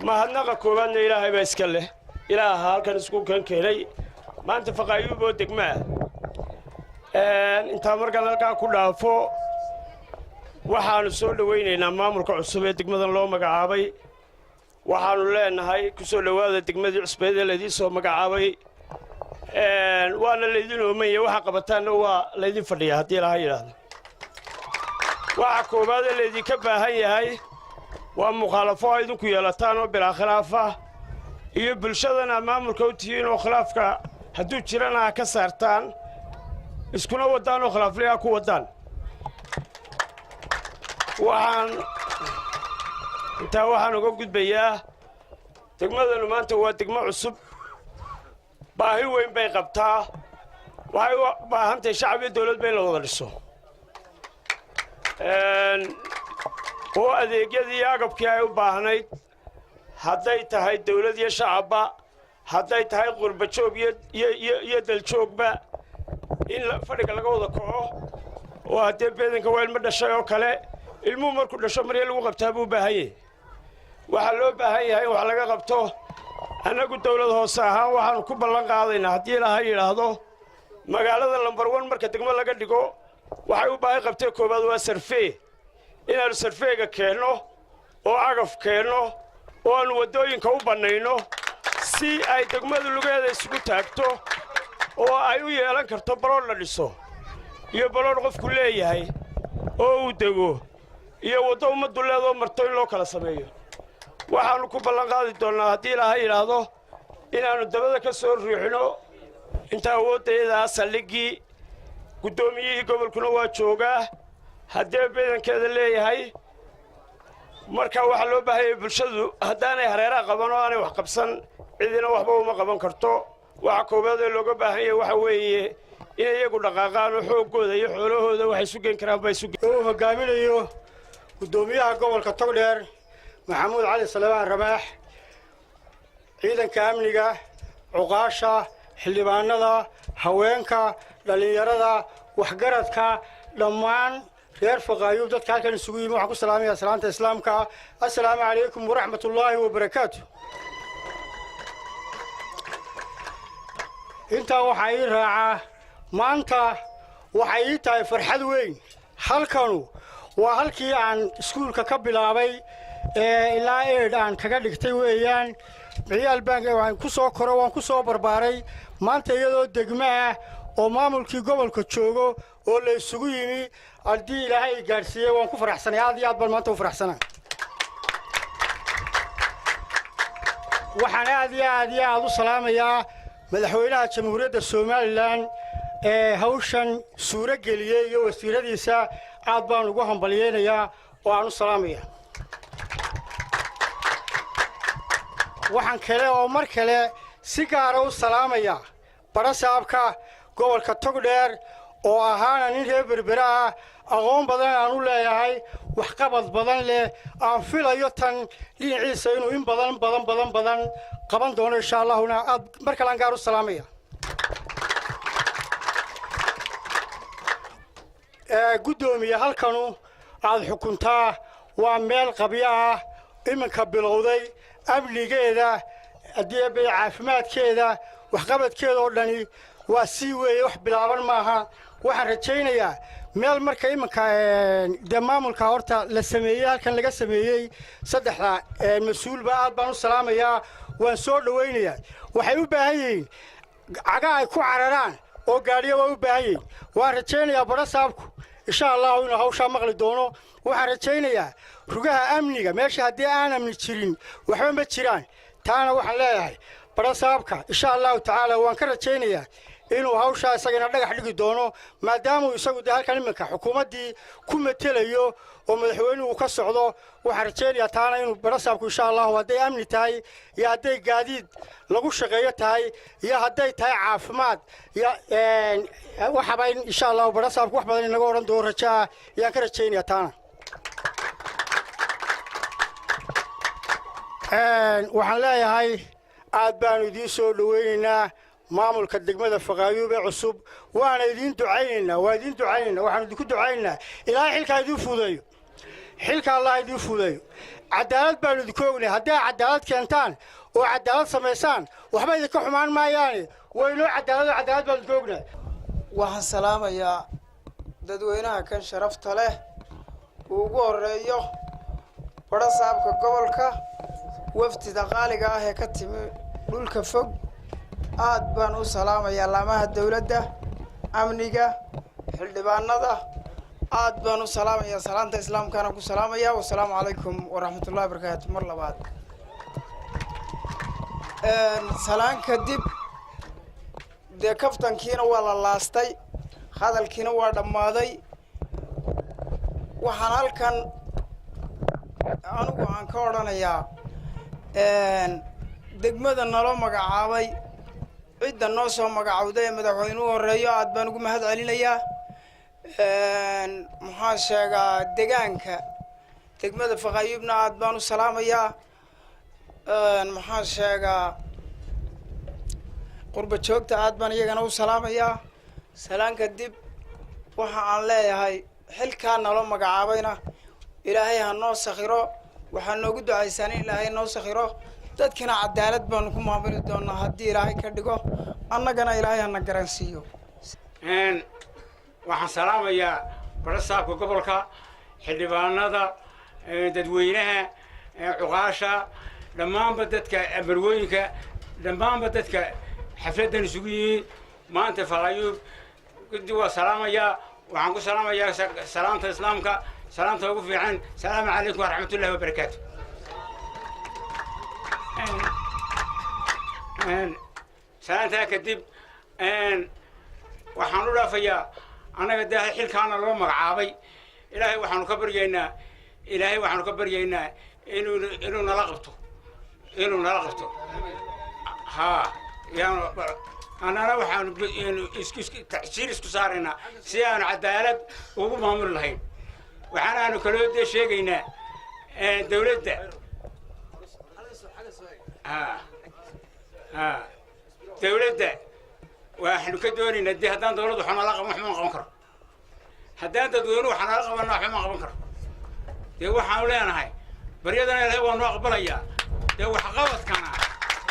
mahadnaqa koowaadna ilaahay baa iska leh ilaaha halkan isku keenay maanta Faqaayub oo degma intaa markaan halkaa ku dhaafo waxaanu soo dhawaynaynaa maamulka cusub ee degmadan loo magacaabay waxaanu leenahay ku soo dhawaada degmadii cusbeed ee laydin soo magacaabay waana laydin oomaya waxa qabataanna waa laydin fadhiyaa haddii ilaahay yidhaahdo waxa koowaad ee laydinka baahan yahay waa mukhaalafo ay idinku yeelataan oo bilaa khilaafa iyo bulshadana maamulka u tihiin oo khilaafka hadduu jirana ka saartaan iskuna wadaan oo khilaafliyaa ku wadaan waxaan uga gudbayaa degmadanu maanta waa degmo cusub baahi weyn bay qabtaa waxay u baahan tahay shacab iyo dawladba in la wada dhiso oo adeegyadii iyo agabkii ay u baahnayd hadday tahay dawlad iyo shacabba hadday tahay qurbajoog iyo daljoogba in fadhiga laga wada kaco oo haddee beedanka waa ilmo dhashay oo kale ilmuhu markuu dhasho marya lagu qabtaa buu baahan yahay waxaa loo baahan yahay in wax laga qabto annagu dawlad hoose ahaan waxaanu ku ballan qaadaynaa haddii ilaahay yidhaahdo magaalada lambar 1 marka degmo laga dhigo waxay u baahi qabtay koowaad waa sarfee inaanu sarfeega keenno oo cagaf keenno oo aanu waddooyinka u bannayno si ay degmadu lugeeda isugu taagto oo ay u yeelan karto baloodh la dhiso iyo baloodh qofku leeyahay oo uu dego iyo waddo ummaddu leedoo marto in loo kala sameeyo waxaannu ku ballan qaadi doonnaa haddii ilaahay yidhaahdo inaannu dabada ka soo riixino inta awooddayadaa saldhiggii guddoomiyihii gobolkuna waa joogaa haddee beedankeeda leeyahay marka waxaa loo baahanyay bulshadu haddaanay hareeraha qaban oo aanay wax qabsan cidina waxba uma qaban karto waxa koowaad ee looga baahan yahay waxa weeye inay iyagu dhaqaaqaan oo xooggooda iyo xoolahooda waxay isu geen karaan uu hogaaminayo guddoomiyaha gobolka togdheer maxamuud cali salebaan ramaax ciidanka amniga cuqaasha xildhibaanada haweenka dhallinyarada waxgaradka dhammaan reer Faqaayub dadka halkan isugu yimi waxaan ku salaamayaa salaanta islaamka assalaamu calaykum waraxmatullaahi wabarakaatu intaa waxaa ii raacaa maanta waxay ii tahay farxad weyn halkanu waa halkii aan iskuulka ka bilaabay ilaa aan kaga dhigtay weeyaan ciyaal bank waan ku soo koro waan ku soo barbaaray maanta iyadoo degmo ah oo maamulkii gobolka joogo oo la isugu yimi haddii ilaahay gaadhsiiyey waan ku faraxsanay aad iyo aad baan maanta u faraxsanaa waxaan aad iyo aad u salaamayaa madaxweynaha jamhuuriyadda Soomaaliland hawshan suuro geliyey iyo wasiiradiisa aad baan ugu hambalyeynayaa oo aan u salaamaya waxaan kale oo mar kale si gaara u salaamaya barasaabka gobolka togdheer oo ahaana nin reer berbera ah aqoon badan aan u leeyahay waxqabad badan leh aan filayo tan dhinaciisa inuu in badan qaban doono insha allahuna aad mar kale aan gaar u salaamaya guddoomiye halkanu aad xukuntaa waa meel qabyo ah iminka bilowday amnigeeda haddii bay caafimaadkeeda waxqabadkeeda oo dhani waa sii weeye wax bilaaban maaha waxaan rajaynayaa meel marka iminka dee maamulka horta la sameeyey halkan laga sameeyey saddexda mas-uulba aad baan u salaamayaa waan soo dhowaynayaa waxay u baahan yihiin caga ay ku cararaan oo gaadhiya waa u baahan yihiin waan rajaynayaa barasaabku insha allahu inuu hawshaa maqli doono waxaan rajaynayaa rugaha amniga meesha haddii aan amni jirin waxba ma jiraan taana waxaan leeyahay barasaabka insha allahu tacaala waan ka rajaynayaa inuu hawshaa isagana dhagax dhigi doono maadaamuu isagu dee halkan iminka xukuumaddii ku matelayo oo madaxweynuhu ka socdo waxaan rajaynayaa taana inuu barasaabku insha allahu hadday amni tahay iyo hadday gaadiid lagu shaqeeyo tahay iyo hadday tahay caafimaad waxaba insha allahu barasaabku wax badan inaga odhan doono rajaa ayaan ka rajaynayaa taana waxaan leeyahay aad baanu idiin soo dhowaynaynaa maamulka degmada Faqaayuub ee cusub waana idiin ducaynaynaa waxaan idinku ducaynaynaa ilaahay xilka idiin fuudeeyo xilka Allah idiin fuudeeyo cadaalad baanu idinku ognahay haddii cadaalad keentaan oo cadaalad samaysaan waxba idinka xumaan maayaan waynoo cadaalad baanu idinku ognahay waxaan salaamayaa dadweynaha kan sharafta leh ugu horeeyo barasaabka gobolka waftida qaaliga ah ee ka timi dhulka fog aad baan u salaamayaa laamaha dawladda amniga xildhibaanada aad baan u salaamayaa salaanta islaamkana ku salaamaya wassalaamu calaykum waraxmatullahi wabarakaatu mar labaad salaan kadib dee kaftankiina waa la laastay hadalkiina waa dhammaaday waxaan halkan anigu aan ka odhanayaa degmada naloo magacaabay cidda noo soo magacawday ee madaxweynuhu horeeyo aad baan ugu mahad celinayaa maxaan sheegaa deegaanka degmada Faqaayuubna aad baan u salaamayaa maxaan sheegaa qurba joogta aad baan iyagana u salaamayaa salaan kadib waxa aan leeyahay xilkaa naloo magacaabayna ilaahay ha noo sakhiro waxaan noogu ducaysaan in ilaahay noo sakhiro dadkina cadaalad baanu ku maamuli doonaa haddii ilaahay ka dhigo annagana ilaahay hana garansiiyo waxaan salaamayaa barasaabka gobolka xildhibaanada dadweynaha cuqaasha dhammaanba dadka amarwooyinka dhammaanba dadka xafladdan isugu yimid maanta Faqaayuub guddi waa salaamayaa waxaan ku salaamayaa salaanta islaamka salaanta ugu fiican salaamu calaykum waraxmatullaahi wabarakaatu salaantaa kadib waxaan u dhaafayaa annaga dee xilkaana loo magacaabay ilaahay waxaanu ka baryaynaa inuu nala qabto haa annana waxaanu tacsiir isku saaraynaa si aanu cadaalad ugu maamuli lahayn waxaanaanu kaloo dee sheegaynaa dawladda dawladda waxaanu ka doonaynaa dee haddaan dawladdu waxba nala qaban waxma qaban karo haddaan dadweynuhu waxa nala qabanna waxba ma qaban karo dee waxaanu leenahay baryadana ilaahay waa noo aqbalayaa dee waxqabadkana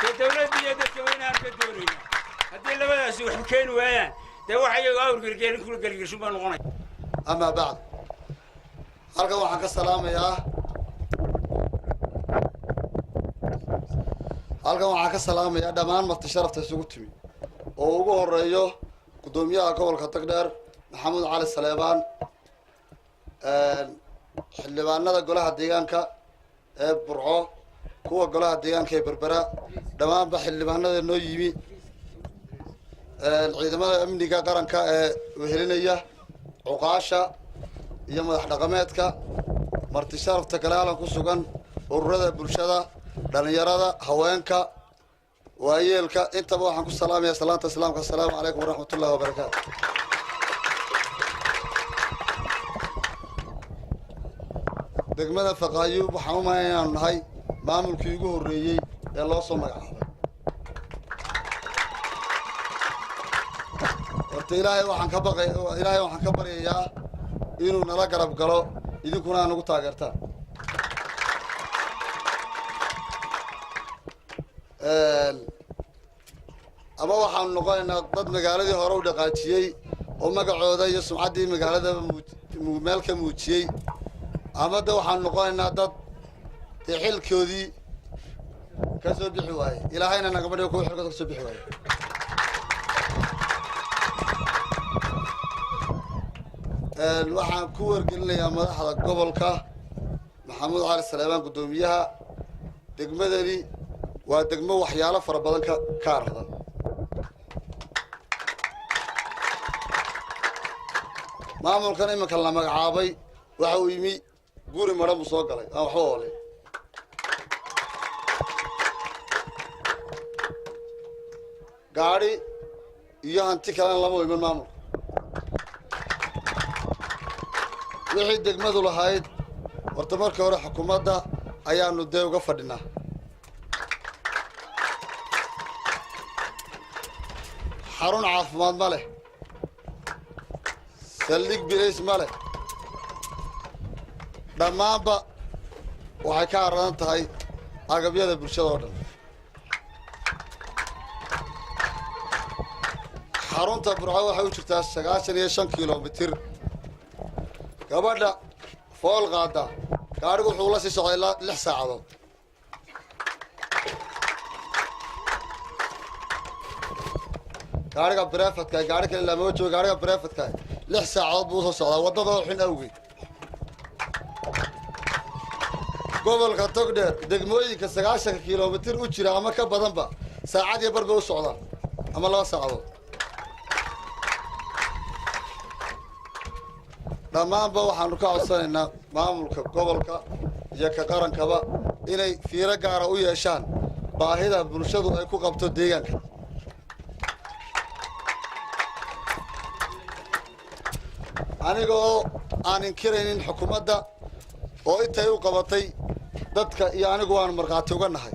dee dawladda iyo dadka weynaanu ka doonaynaa haddii labadaasi wax keeni waayaan dee waxa iyagu awrgelgelin kula gelgeshin baa noqonaya amaa bacd halkan waxaan ka salaamayaa dhammaan marti sharafta isugu timi oo ugu horeeyo guddoomiyaha gobolka Togdheer Maxamuud Cali Saleebaan xildhibaanada golaha deegaanka ee Burco kuwa golaha deegaanka ee Berbera dhammaanba xildhibaanada noo yimi ciidamada amniga qaranka ee wehelinaya cuqaasha iyo madax dhaqameedka marti sharafta kale halan ku sugan ururada bulshada dhalinyarada haweenka waayeelka intaba waxaan ku salaamayaa salaanta islaamka assalaamu calaykum waraxmatullahi wabarakaatu degmada Faqaayub waxaan u mahadnaqaynaa inaanu nahay maamulkii ugu horreeyey ee loo soo magacaabay horta ilaahay waxaan ka baryayaa inuu nala garab galo idinkuna aan ugu taageertaan ama waxaanu noqonaynaa dad magaaladii hore u dhaqaajiyey oo magacooda iyo sumcaddii magaalada meel ka muujiyey ama de waxaanu noqonaynaa dad dee xilkoodii ka soo bixi waaye ilaahayna nagama dhigo kuwa xilkooda ka soo bixi waaye waxaan ku wargelinayaa madaxda gobolka maxamuud cali saleebaan guddoomiyaha degmadani waa degmo waxyaalo fara badan ka aradan maamulkan iminka la magacaabay waxa uu yimi guri madhan buu soo galay aan waxba oolay gaadhi iyo hanti kalena lama iman maamulka wixii degmadu lahayd horta markii hore xukuumadda ayaanu dee uga fadhinaa xarun caafimaad ma leh saldhig bilays ma leh dhammaanba waxay ka aradan tahay agabyada bulshada oo dhan xarunta burco waxay u jirtaa 95 kilomitir gabadha fool qaada gaadhigu wuxuu la sii socday 6 saacadood gaadhiga barefadka gaadhi kale lama joogo gaadhiga barefadka 6 saacadood buu soo socdaa wadada oo xun awgeed gobolka togdheer degmooyinka 90 kilomitir u jira ama ka badanba saacad iyo bar bay u socdaan ama 2 saacadood dhammaanba waxaanu ka codsanaynaa maamulka gobolka iyo ka qarankaba inay fiiro gaara u yeeshaan baahida bulshadu ay ku qabto deegaanka aniga oo aan inkiraynin xukuumadda oo intay u qabatay dadka iyo anigu waanu markhaati uga nahay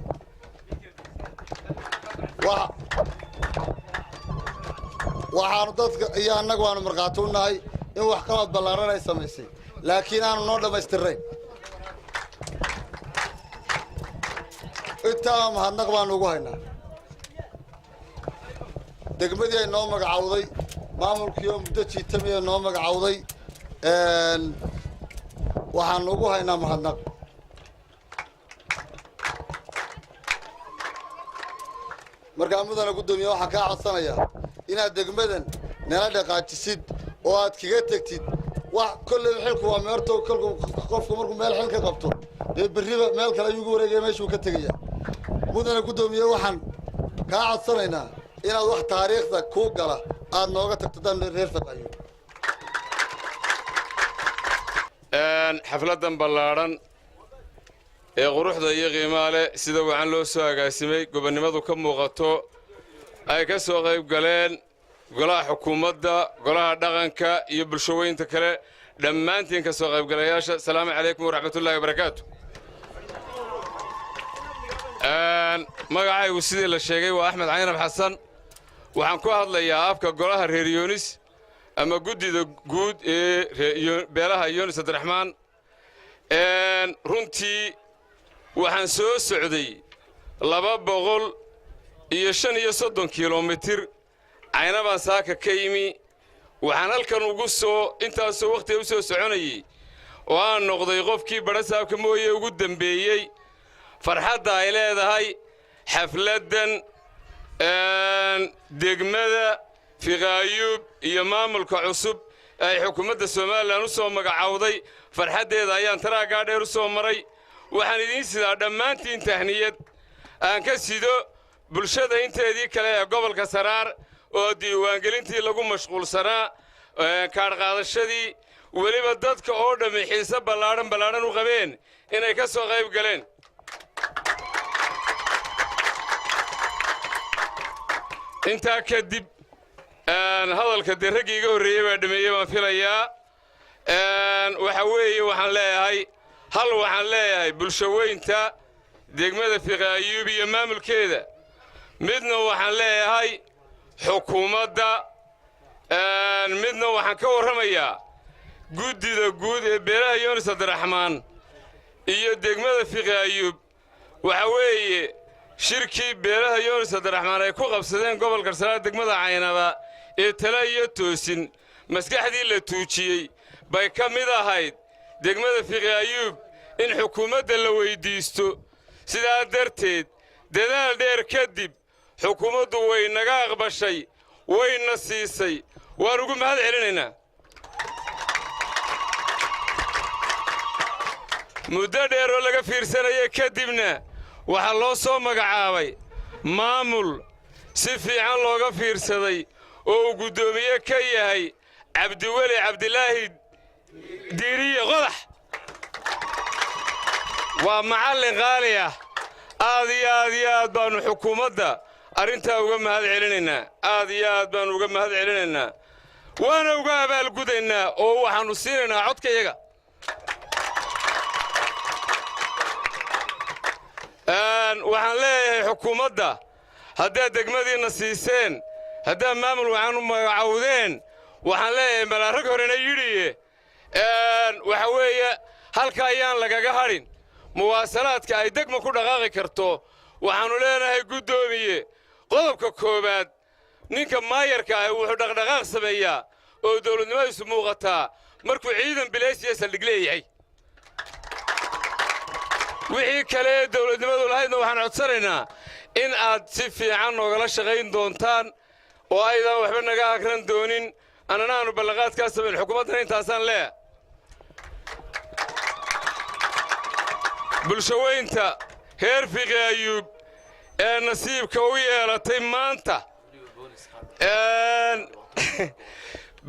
waxaanu dadka iyo annagu waanu markhaati u nahay in wax qalad ballaaran ay samaysay laakiin aanu noo dhammaystirnayn intaa mahadnaq baanu ugu haynaa degmadii ay noo magacawday maamulkii oo muddo jiitamaya noo magacawday waxaanu ugu haynaa mahadnaq markaa mudana guddoomiye waxaan kaa codsanayaa inaad degmadan nala dhaqaajisid oo aad kaga tegtid wax kolley xilku waa meerto qofku markuu meel xil ka qabto dee berriba meel kale ayuu ugu wareegaya meeshuu ka tegaya mudana guddoomiye waxaan kaa codsanaynaa inaad wax taariikhda kuu gala aad nooga tagto dan reer Faqaayub xafladan ballaadhan ee quruxda iyo qiimaha leh sida wacan loo soo agaasimay gobonnimadu ka muuqato ay ka soo qayb galeen golaha xukuumadda golaha dhaqanka iyo bulshooyinka kale dhammaantiin ka soo qaybgalayaasha salaamu calaykum waraxmatullaahi wabarakaatu magacaygu sidii la sheegay waa axmed caynab xasan waxaan ku hadlayaa afka golaha reer yoonis ama guddida guud ee beelaha yoonis abdiraxmaan runtii waxaan soo socday 235 kilomitir caynabaan saaka ka yimi waxaan halkan ugu soo intaasoo wakhtiga u soo soconayey oo aan noqday qofkii badhasaabka mooye ugu dambeeyey farxadda ay leedahay xafladdan degmada Faqaayub iyo maamulka cusub ay xukuumadda Soomaaliland u soo magacawday farxaddeeda ayaan taraaga dheer u soo maray waxaan idiin sidaa dhammaantiin tahniyad aan ka sido bulshada inteedii kale ee gobolka Saraar oo diiwaangelintii lagu mashquulsanaa kaadh qaadashadii weliba dadka oo dhammi xiise ballaadhan u qabeen inay ka soo qayb galeen intaa kadib hadalka dee raggii iga horreeyey baa dhameeyey baan filayaa waxa weeye waxaan leeyahay bulsho weynta degmada Fiqi Ayuub iyo maamulkeeda midna waxaan leeyahay xukuumadda midna waxaan ka warramayaa guddida guud ee beelaha Yuunus Abdiraxmaan iyo degmada Fiqi Ayuub waxa weeye shirkii beelaha Yuunus Abdiraxmaan ay ku qabsadeen gobolka Sanaag degmada Caynaba ee tala iyo toosin maskaxdii la tuujiyey bay ka mid ahayd degmada Fiqi Ayuub in xukuumadda la weydiisto sidaa darteed dadaal dheer kadib xukuumaddu way naga aqbashay wayna siisay waan ugu mahad celinaynaa muddo dheer oo laga fiirsanaya kadibna waxaa loo soo magacaabay maamul si fiican looga fiirsaday oo uu guddoomiye ka yahay cabdiweli cabdilaahi diiriye qodax waa macallin qaali ah aad iyo aad baanu xukuumadda arrintaa uga mahad celinaynaa aad iyo aad baanu uga mahad celinaynaa waana uga abaalgudaynaa oo waxaannu siinaynaa codkayaga waxaan leeyahay xukuumadda haddaad degmadiinna siiseen haddaad maamul waxaan u magacowdeen waxaan leeyahay malaarag horena yidhiye waxa weeye halka ayaan lagaga hadhin muwaasalaadka ay degma ku dhaqaaqi karto waxaannu leenahay guddoomiye qodobka koowaad ninka maayarka ah wuxuu dhaqdhaqaaq sameeyaa oo dawladnimadiisu muuqataa markuu ciidan bilaysiya saldhig leeyahay wixii kale ee dawladnimadu lahaydna waxaan codsanaynaa in aad si fiican noogala shaqayn doontaan oo aydan waxba naga akran doonin annana aanu ballanqaadkaa samayn xukuumaddana intaasaan leeyahay bulsho weynta heer Fiqi Ayuub ee nasiibka u yeelatay maanta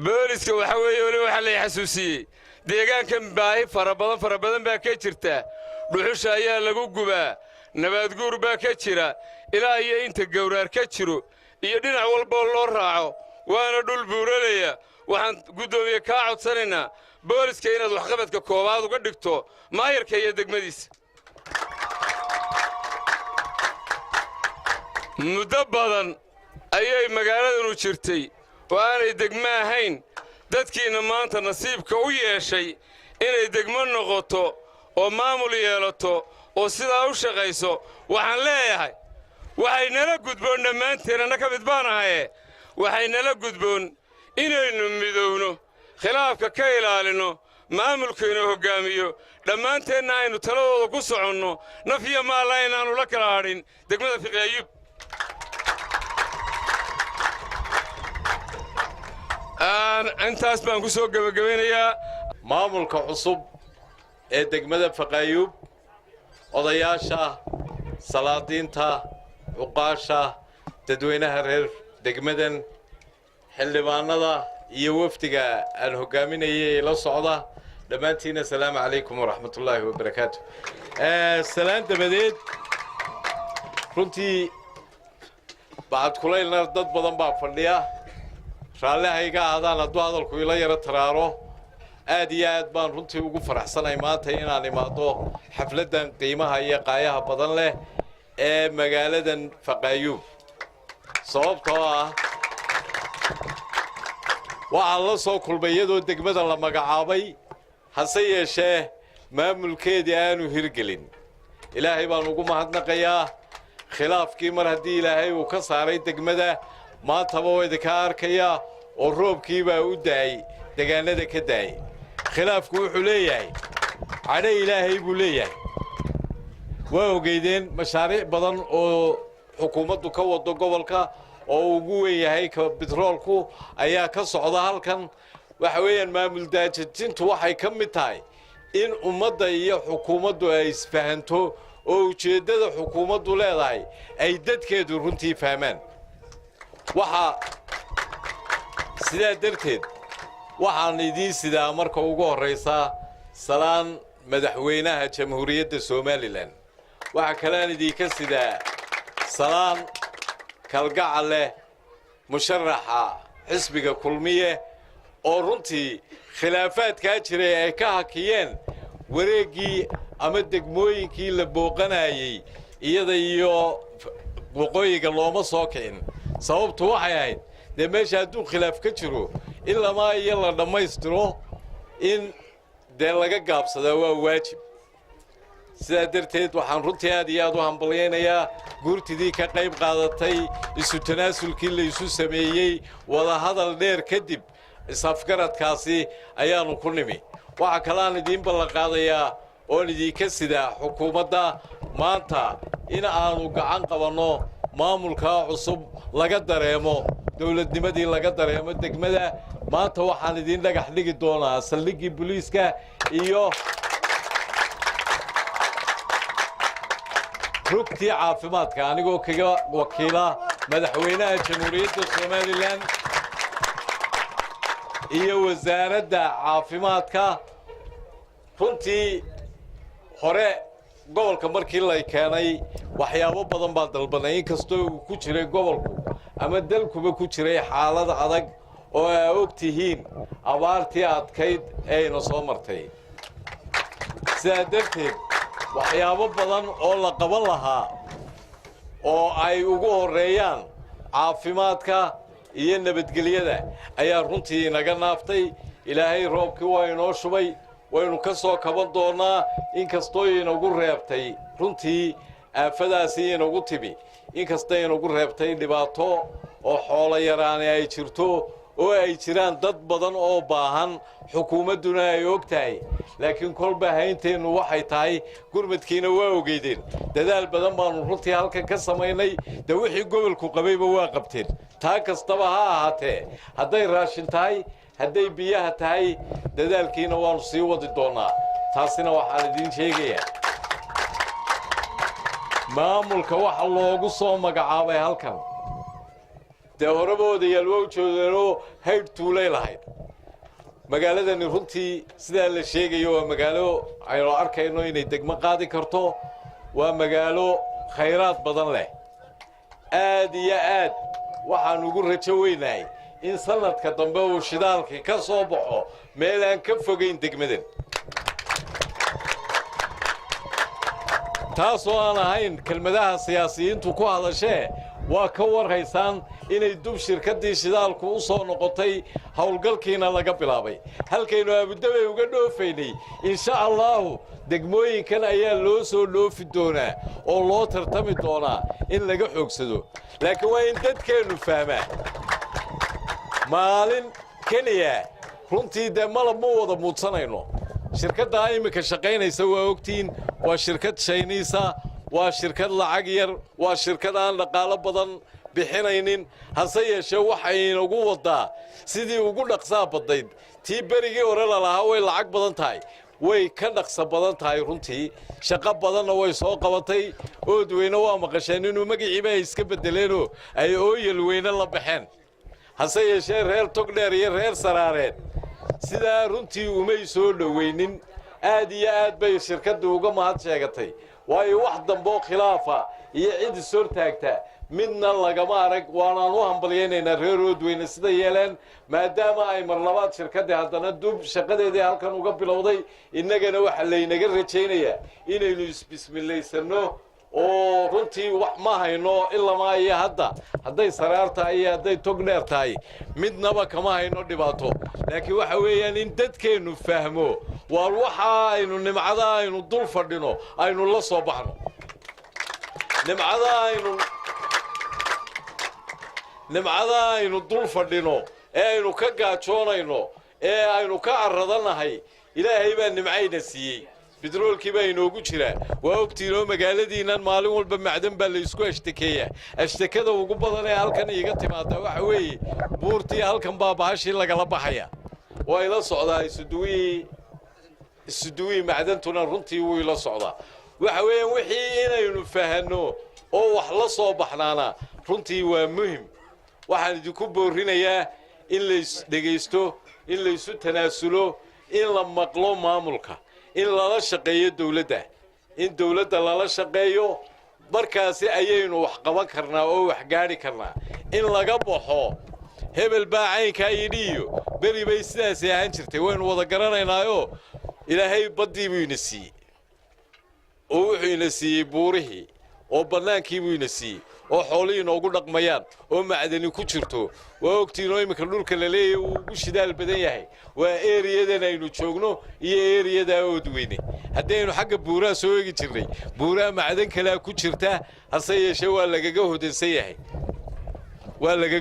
booliska waxa weeye weli waxa la xasuusiyey deegaankan baahi fara badan baa ka jirta dhuxusha ayaa lagu gubaa nabaadguur baa ka jira ilaa iyo inta gowraar ka jiro iyo dhinac walba loo raaco waana dhul buuralaya waxaan guddoomiye kaa codsanaynaa booliska inaad waxqabadka koowaad uga dhigto maayarka iyo degmadiisa muddo badan ayay magaaladanu jirtay oo aanay degmo ahayn dadkiina maanta nasiibka u yeeshay inay degmo noqoto oo maamul yeelato oo sidaa u shaqayso waxaan leeyahay waxay nala gudboon dhammaanteen anna ka mid baan ahaye waxay nala gudboon inaynu midowno khilaafka ka ilaalinno maamulkaynu hoggaamiyo dhammaanteenna aynu taladooda ku soconno naf iyo maalla inaannu la kala hadhin degmada Fiqi Ayuub intaas baan ku soo gebagabeynayaa maamulka cusub ee degmada Fiqi Ayuub odayaasha salaadiinta cuqaasha dadweynaha reer degmadan xildhibaanada iyo wafdiga aan hogaaminayay la socda dhammaantiina salaamu calaykum waraxmatullaahi wabarakaatu salaan dabadeed runtii bacad kulaylna dad badan baa fadhiya raallihayga ahdaan hadduu hadalku ila yaro taraaro aad iyo aad baan runtii ugu faraxsanay maanta inaan imaado xafladdan qiimaha iyo qaayaha badan leh ee magaaladan Fiqi Ayuub sababtoo ah waxaan la soo kulmay iyadoo degmada la magacaabay hase yeeshee maamulkeedii aanu hirgelin ilaahay baan ugu mahadnaqayaa khilaafkii mar haddii ilaahay uu ka saaray degmada maantaba waa idinka arkayaa oo roobkii baa u daayey deegaanada ka daayey khilaafku wuxuu leeyahay cadho ilaahay buu leeyahay waa ogeydeen mashaariic badan oo xukuumaddu ka wado gobolka oo ugu weyn yahay ka bitroolku ayaa ka socda halkan waxa weeyaan maamul daajintu waxay ka mid tahay in ummadda iyo xukuumaddu ay isfahanto oo ujeeddada xukuumaddu leedahay ay dadkeedu runtii fahmaan waxa sidaa darteed waxaan idiin sidaa marka ugu horraysa salaan madaxweynaha jamhuuriyadda somalilan waxaa kalean idinka sidaa salaan kalgacal leh musharaxa xisbiga kulmiye oo runtii khilaafaadkaa jiray ay ka hakiyeen wareeggii ama degmooyinkii la booqanayey iyada iyo waqooyiga looma soo kicin sababtu waxay ahayd dee meesha hadduu khilaaf ka jiro in lamaa iyo la dhammaystiro in dee laga gaabsadaa waa waajib sidaa darteed waxaan runtii aad iyo aad u hambalyaynayaa guurtidii ka qayb qaadatay isu tanaasulkii la isu sameeyey wadahadal dheer kadib is-afgaradkaasi ayaannu ku nimi waxaa kaleaan idiin ballanqaadayaa oon idinka sidaa xukuumadda maanta in aannu gacan qabanno maamulkaa cusub laga dareemo dowladnimadii laga dareemo degmada maanta waxaan idiin dhagax dhigi doonaa saldhiggii booliiska iyo rugtii caafimaadka anigoo kaga wakiila madaxweynaha jamhuuriyadda somalilan iyo wasaaradda caafimaadka runtii hore gobolka markii la keenay waxyaabo badan baa dalbanay inkastoo uu ku jiray gobolku ama dalkuba ku jiray xaalad adag oo aa og tihiin abaartii adkayd eeyna soo martay sidaa darteed waxyaabo badan oo la qaban lahaa oo ay ugu horreeyaan caafimaadka iyo nabadgelyada ayaa runtii inaga naaftay ilaahay roobkii waa inoo shubay waynu ka soo kaban doonnaa inkastoo inagu reebtay runtii aafadaasi inagu timi inkasta inagu reebtay dhibaato oo xoolo yaraani ay jirto oo ay jiraan dad badan oo baahan xukuumadduna ay og tahay laakiin kolba haynteennu waxay tahay gurmadkiina waa ogeydeen dadaal badan baannu runtii halkan ka samaynay dee wixii gobolku qabayba waa qabteen taa kastaba ha ahaatee hadday raashin tahay hadday biyaha tahay dadaalkiina waannu sii wadi doonnaa taasina waxaan idiin sheegayaa maamulka waxa loogu soo magacaabay halkan dee horeba odayaal waa u joogeenoo haydh tuulay lahayd magaaladani runtii sidaa la sheegayo waa magaalo aynu arkayno inay degmo qaadi karto waa magaalo khayraad badan leh aad iyo aad waxaan ugu rajo weynahay in sanadka dambe uu shidaalkii ka soo baxo meel aan ka fogayn degmadan taasoo aan ahayn kelmadaha siyaasiyiintu ku hadashee waa ka warhaysaan inay dub shirkaddii shidaalku u soo noqotay howlgalkiina laga bilaabay halkaynu aabudabay uga dhoofaynay insha allaahu degmooyinkan ayaa loo soo dhoofi doonaa oo loo tartami doonaa in laga xoogsado laakiin waa in dadkeennu fahmaa maalin keliya runtii dee malab ma wada muudsanayno shirkaddaa iminka shaqaynaysa waa ogtiin waa shirkad shayniisa waa shirkad lacag yar waa shirkad aan dhaqaalo badan bixinaynin hase yeeshee waxay inagu waddaa sidii ugu dhaqsaa badnayd tii berigii hore lalahaa way lacag badan tahay way ka dhaqsa badan tahay runtii shaqo badanna way soo qabatay oodweyne waa maqasheen inuu magaciiba ay iska beddeleenoo ay ooyal weyne la baxeen hase yeeshee reer togdheer iyo reer saraareed sidaa runtii umay soo dhowaynin aad iyo aad bay shirkaddu uga mahad sheegatay waayo wax damboo khilaafa iyo cid is hortaagta midna lagama arag waanaan u hambalyaynaynaa reer oodweyne sida yeeleen maadaama ay marlabaad shirkaddii haddana dub shaqadeedii halkan uga bilowday innagana waxaa laynaga rajaynayaa inaynu isbismilaysanno oo runtii wax ma hayno ilamaa iyo hadda hadday saraar tahay iyo hadday tog dheer tahay midnaba kama hayno dhibaato laakiin waxa weeyaan in dadkeennu fahmo waar waxa aynu nimcada aynu dul fadhino aynu la soo baxno nimcada aynu dul fadhino ee aynu ka gaajoonayno ee aynu ka carradanahay ilaahay baa nimcayna siiyey bedroolkii baa inoogu jiraa waa ogtiinoo magaaladiinnan maalin walba macdan baa la isku ashtakeeyaa ashtakada ugu badan ee halkan iiga timaada waxa weeye buurtii halkan baa bahashii lagala baxaya waa ila socdaa isuduwii macdantuna runtii wuu ila socdaa waxa weeyaan wixii inaynu fahanno oo wax la soo baxnaana runtii waa muhim waxaan idinku boorrinayaa in la dhegaysto in la isu tanaasulo in la maqlo maamulka in lala shaqeeyo dawladda in dawladda lala shaqeeyo markaasi ayaynu wax qaban karnaa oo wax gaari karnaa in laga baxo hebel baa caynkaa yidhiyo beri bay sidaas ahaan jirtay waynu wada garanaynaayo ilaahay baddii buu ina siiyey oo wuxuu ina siiyey buurihii oo bannaankii buu ina siiyey oo xoolihii inoogu dhaqmayaan oo macdani ku jirto waa ogtiinoo iminka dhulka la leeyahay uu ugu shidaal badan yahay waa eeriyadan aynu joogno iyo eeriyadaa oodweyne haddaynu xagga buuraha soo eegi jirnay buuraha macdan kalea ku jirta hase yeeshee waa lagaga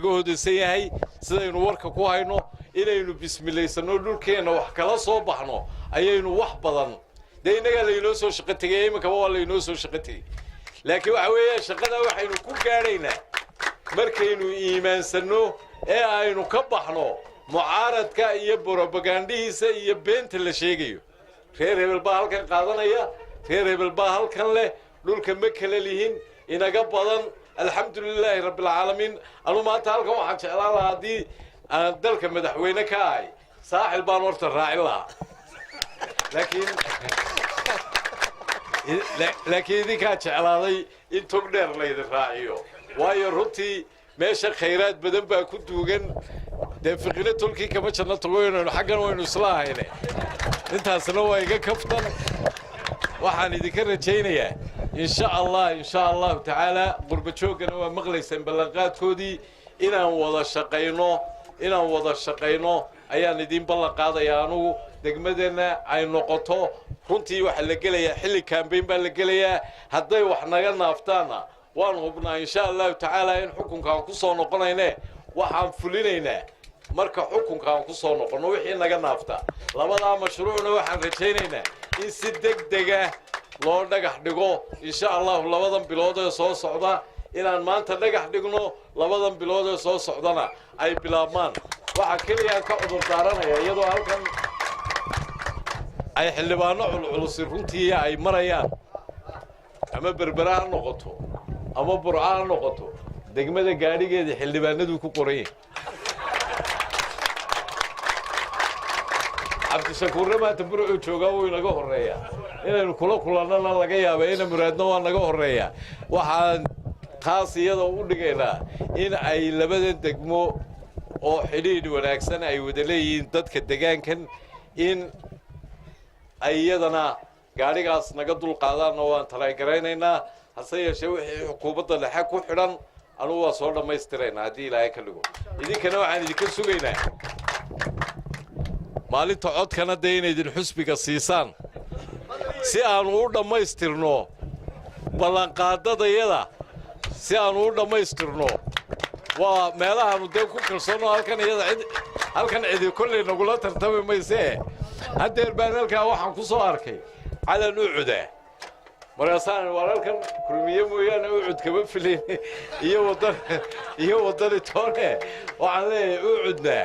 hodansan yahay sidaynu warka ku hayno inaynu bismilaysanno dhulkeenna wax kala soo baxno ayaynu wax badan dee innagaa laynoo soo shaqo tegay iminkaba waa laynoo soo shaqo tegey laakiin waxa weeye shaqadaa waxaynu ku gaadhaynaa markaynu iimaansanno ee aynu ka baxno mucaaradka iyo brobagandhihiisa iyo beenta la sheegayo reer hebel baa halkan qaadanaya reer hebel baa halkan leh dhulka ma kala lihin inaga badan alxamdulilaahi rabbilcaalamiin anu maanta halkan waxaan jeclaan lahaa haddii aan dalka madaxweyne ka ahay saaxil baan horta raacin lahaa laakiin idinkaa jeclaaday in tog dheer laydin raaciyo waayo runtii meesha khayraad badan baa ku duugan dee fiqina tolkii kama janno tagoynaynu xaggan waynu isla ahayne intaasna waa iga kaftan waxaan idinka rajaynayaa insha allahu tacaala qurbajooggana waa maqlaysaan ballanqaadkoodii inaan wada shaqayno ayaan idiin ballan qaadayaa anugu degmadeenna ay noqoto runtii waxaa la gelayaa xilli kaambeyn baa la gelayaa hadday wax naga naaftaanna waan hubnaa insha allahu tacaala in xukunkaan ku soo noqonayne waxaan fulinaynaa marka xukunkaan ku soo noqonno wixii naga naafta labadaa mashruucna waxaan rajaynaynaa in si degdega loo dhagax dhigo insha allahu labadan bilood ee soo socda inaan maanta dhagax dhigno labadan bilood ee soo socdana ay bilaabmaan waxaa keliyaan ka cudur daaranaya iyadoo halkan ay xildhibaano culculusi runtii ay marayaan ama berbera ha noqoto ama burca ha noqoto degmada gaadhigeeda xildhibaanaduu ku qoran yahay cabdishakuurna maanta burcuu joogaa wuu inaga horreeyaa inaynu kula kulannana laga yaaba ina muraadna waa naga horreeyaa waxaan khaas iyada u dhigaynaa in ay labadan degmo oo xidhiidh wanaagsan ay wada leeyihiin dadka degaankan in ay iyadana gaadhigaas naga dulqaadaanna waan talagaraynaynaa hase yeeshee wixii xukuumadda dhexe ku xidhan anugu waa soo dhammaystiraynaa haddii ilaahay ka dhigo idinkana waxaan idinka sugaynaa maalinta codkana dee inaydin xusbiga siisaan si aanu u dhammaystirno ballanqaadadayada si aanu u dhammaystirno waa meelahaanu dee ku kalsoonno halkan cidi kolley nagula tartami maysee haddeer baan halkaa waxaan ku soo arkay calan ucuda markaasaan waa halkan kulmiye mooyaane ucud kama filayn iyo waddani toone waxaan leeyahay ucudna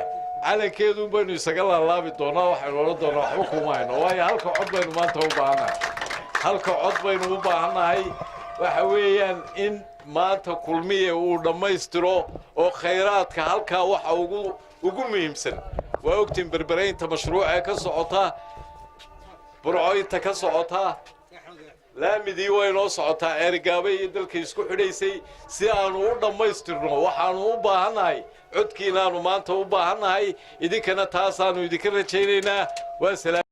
calankeeduun baynu isaga laalaabi doonaa waxaynu odhan doonaa waxba kuma hayno waayo halka cod baynu maanta u baahannahay halka cod baynu u baahannahay waxa weeyaan in maanta kulmiye uu dhammaystiro oo khayraadka halkaa waxa ugu muhiimsan waa ogtiin berberaynta mashruuca ka socota burcoynta ka socota laamidii way noo socotaa ceerigaabay iyo dalkay isku xidhaysay si aanu u dhammaystirno waxaanu u baahannahay codkiinaanu maanta u baahannahay idinkana taasaanu idinka rajaynaynaa waa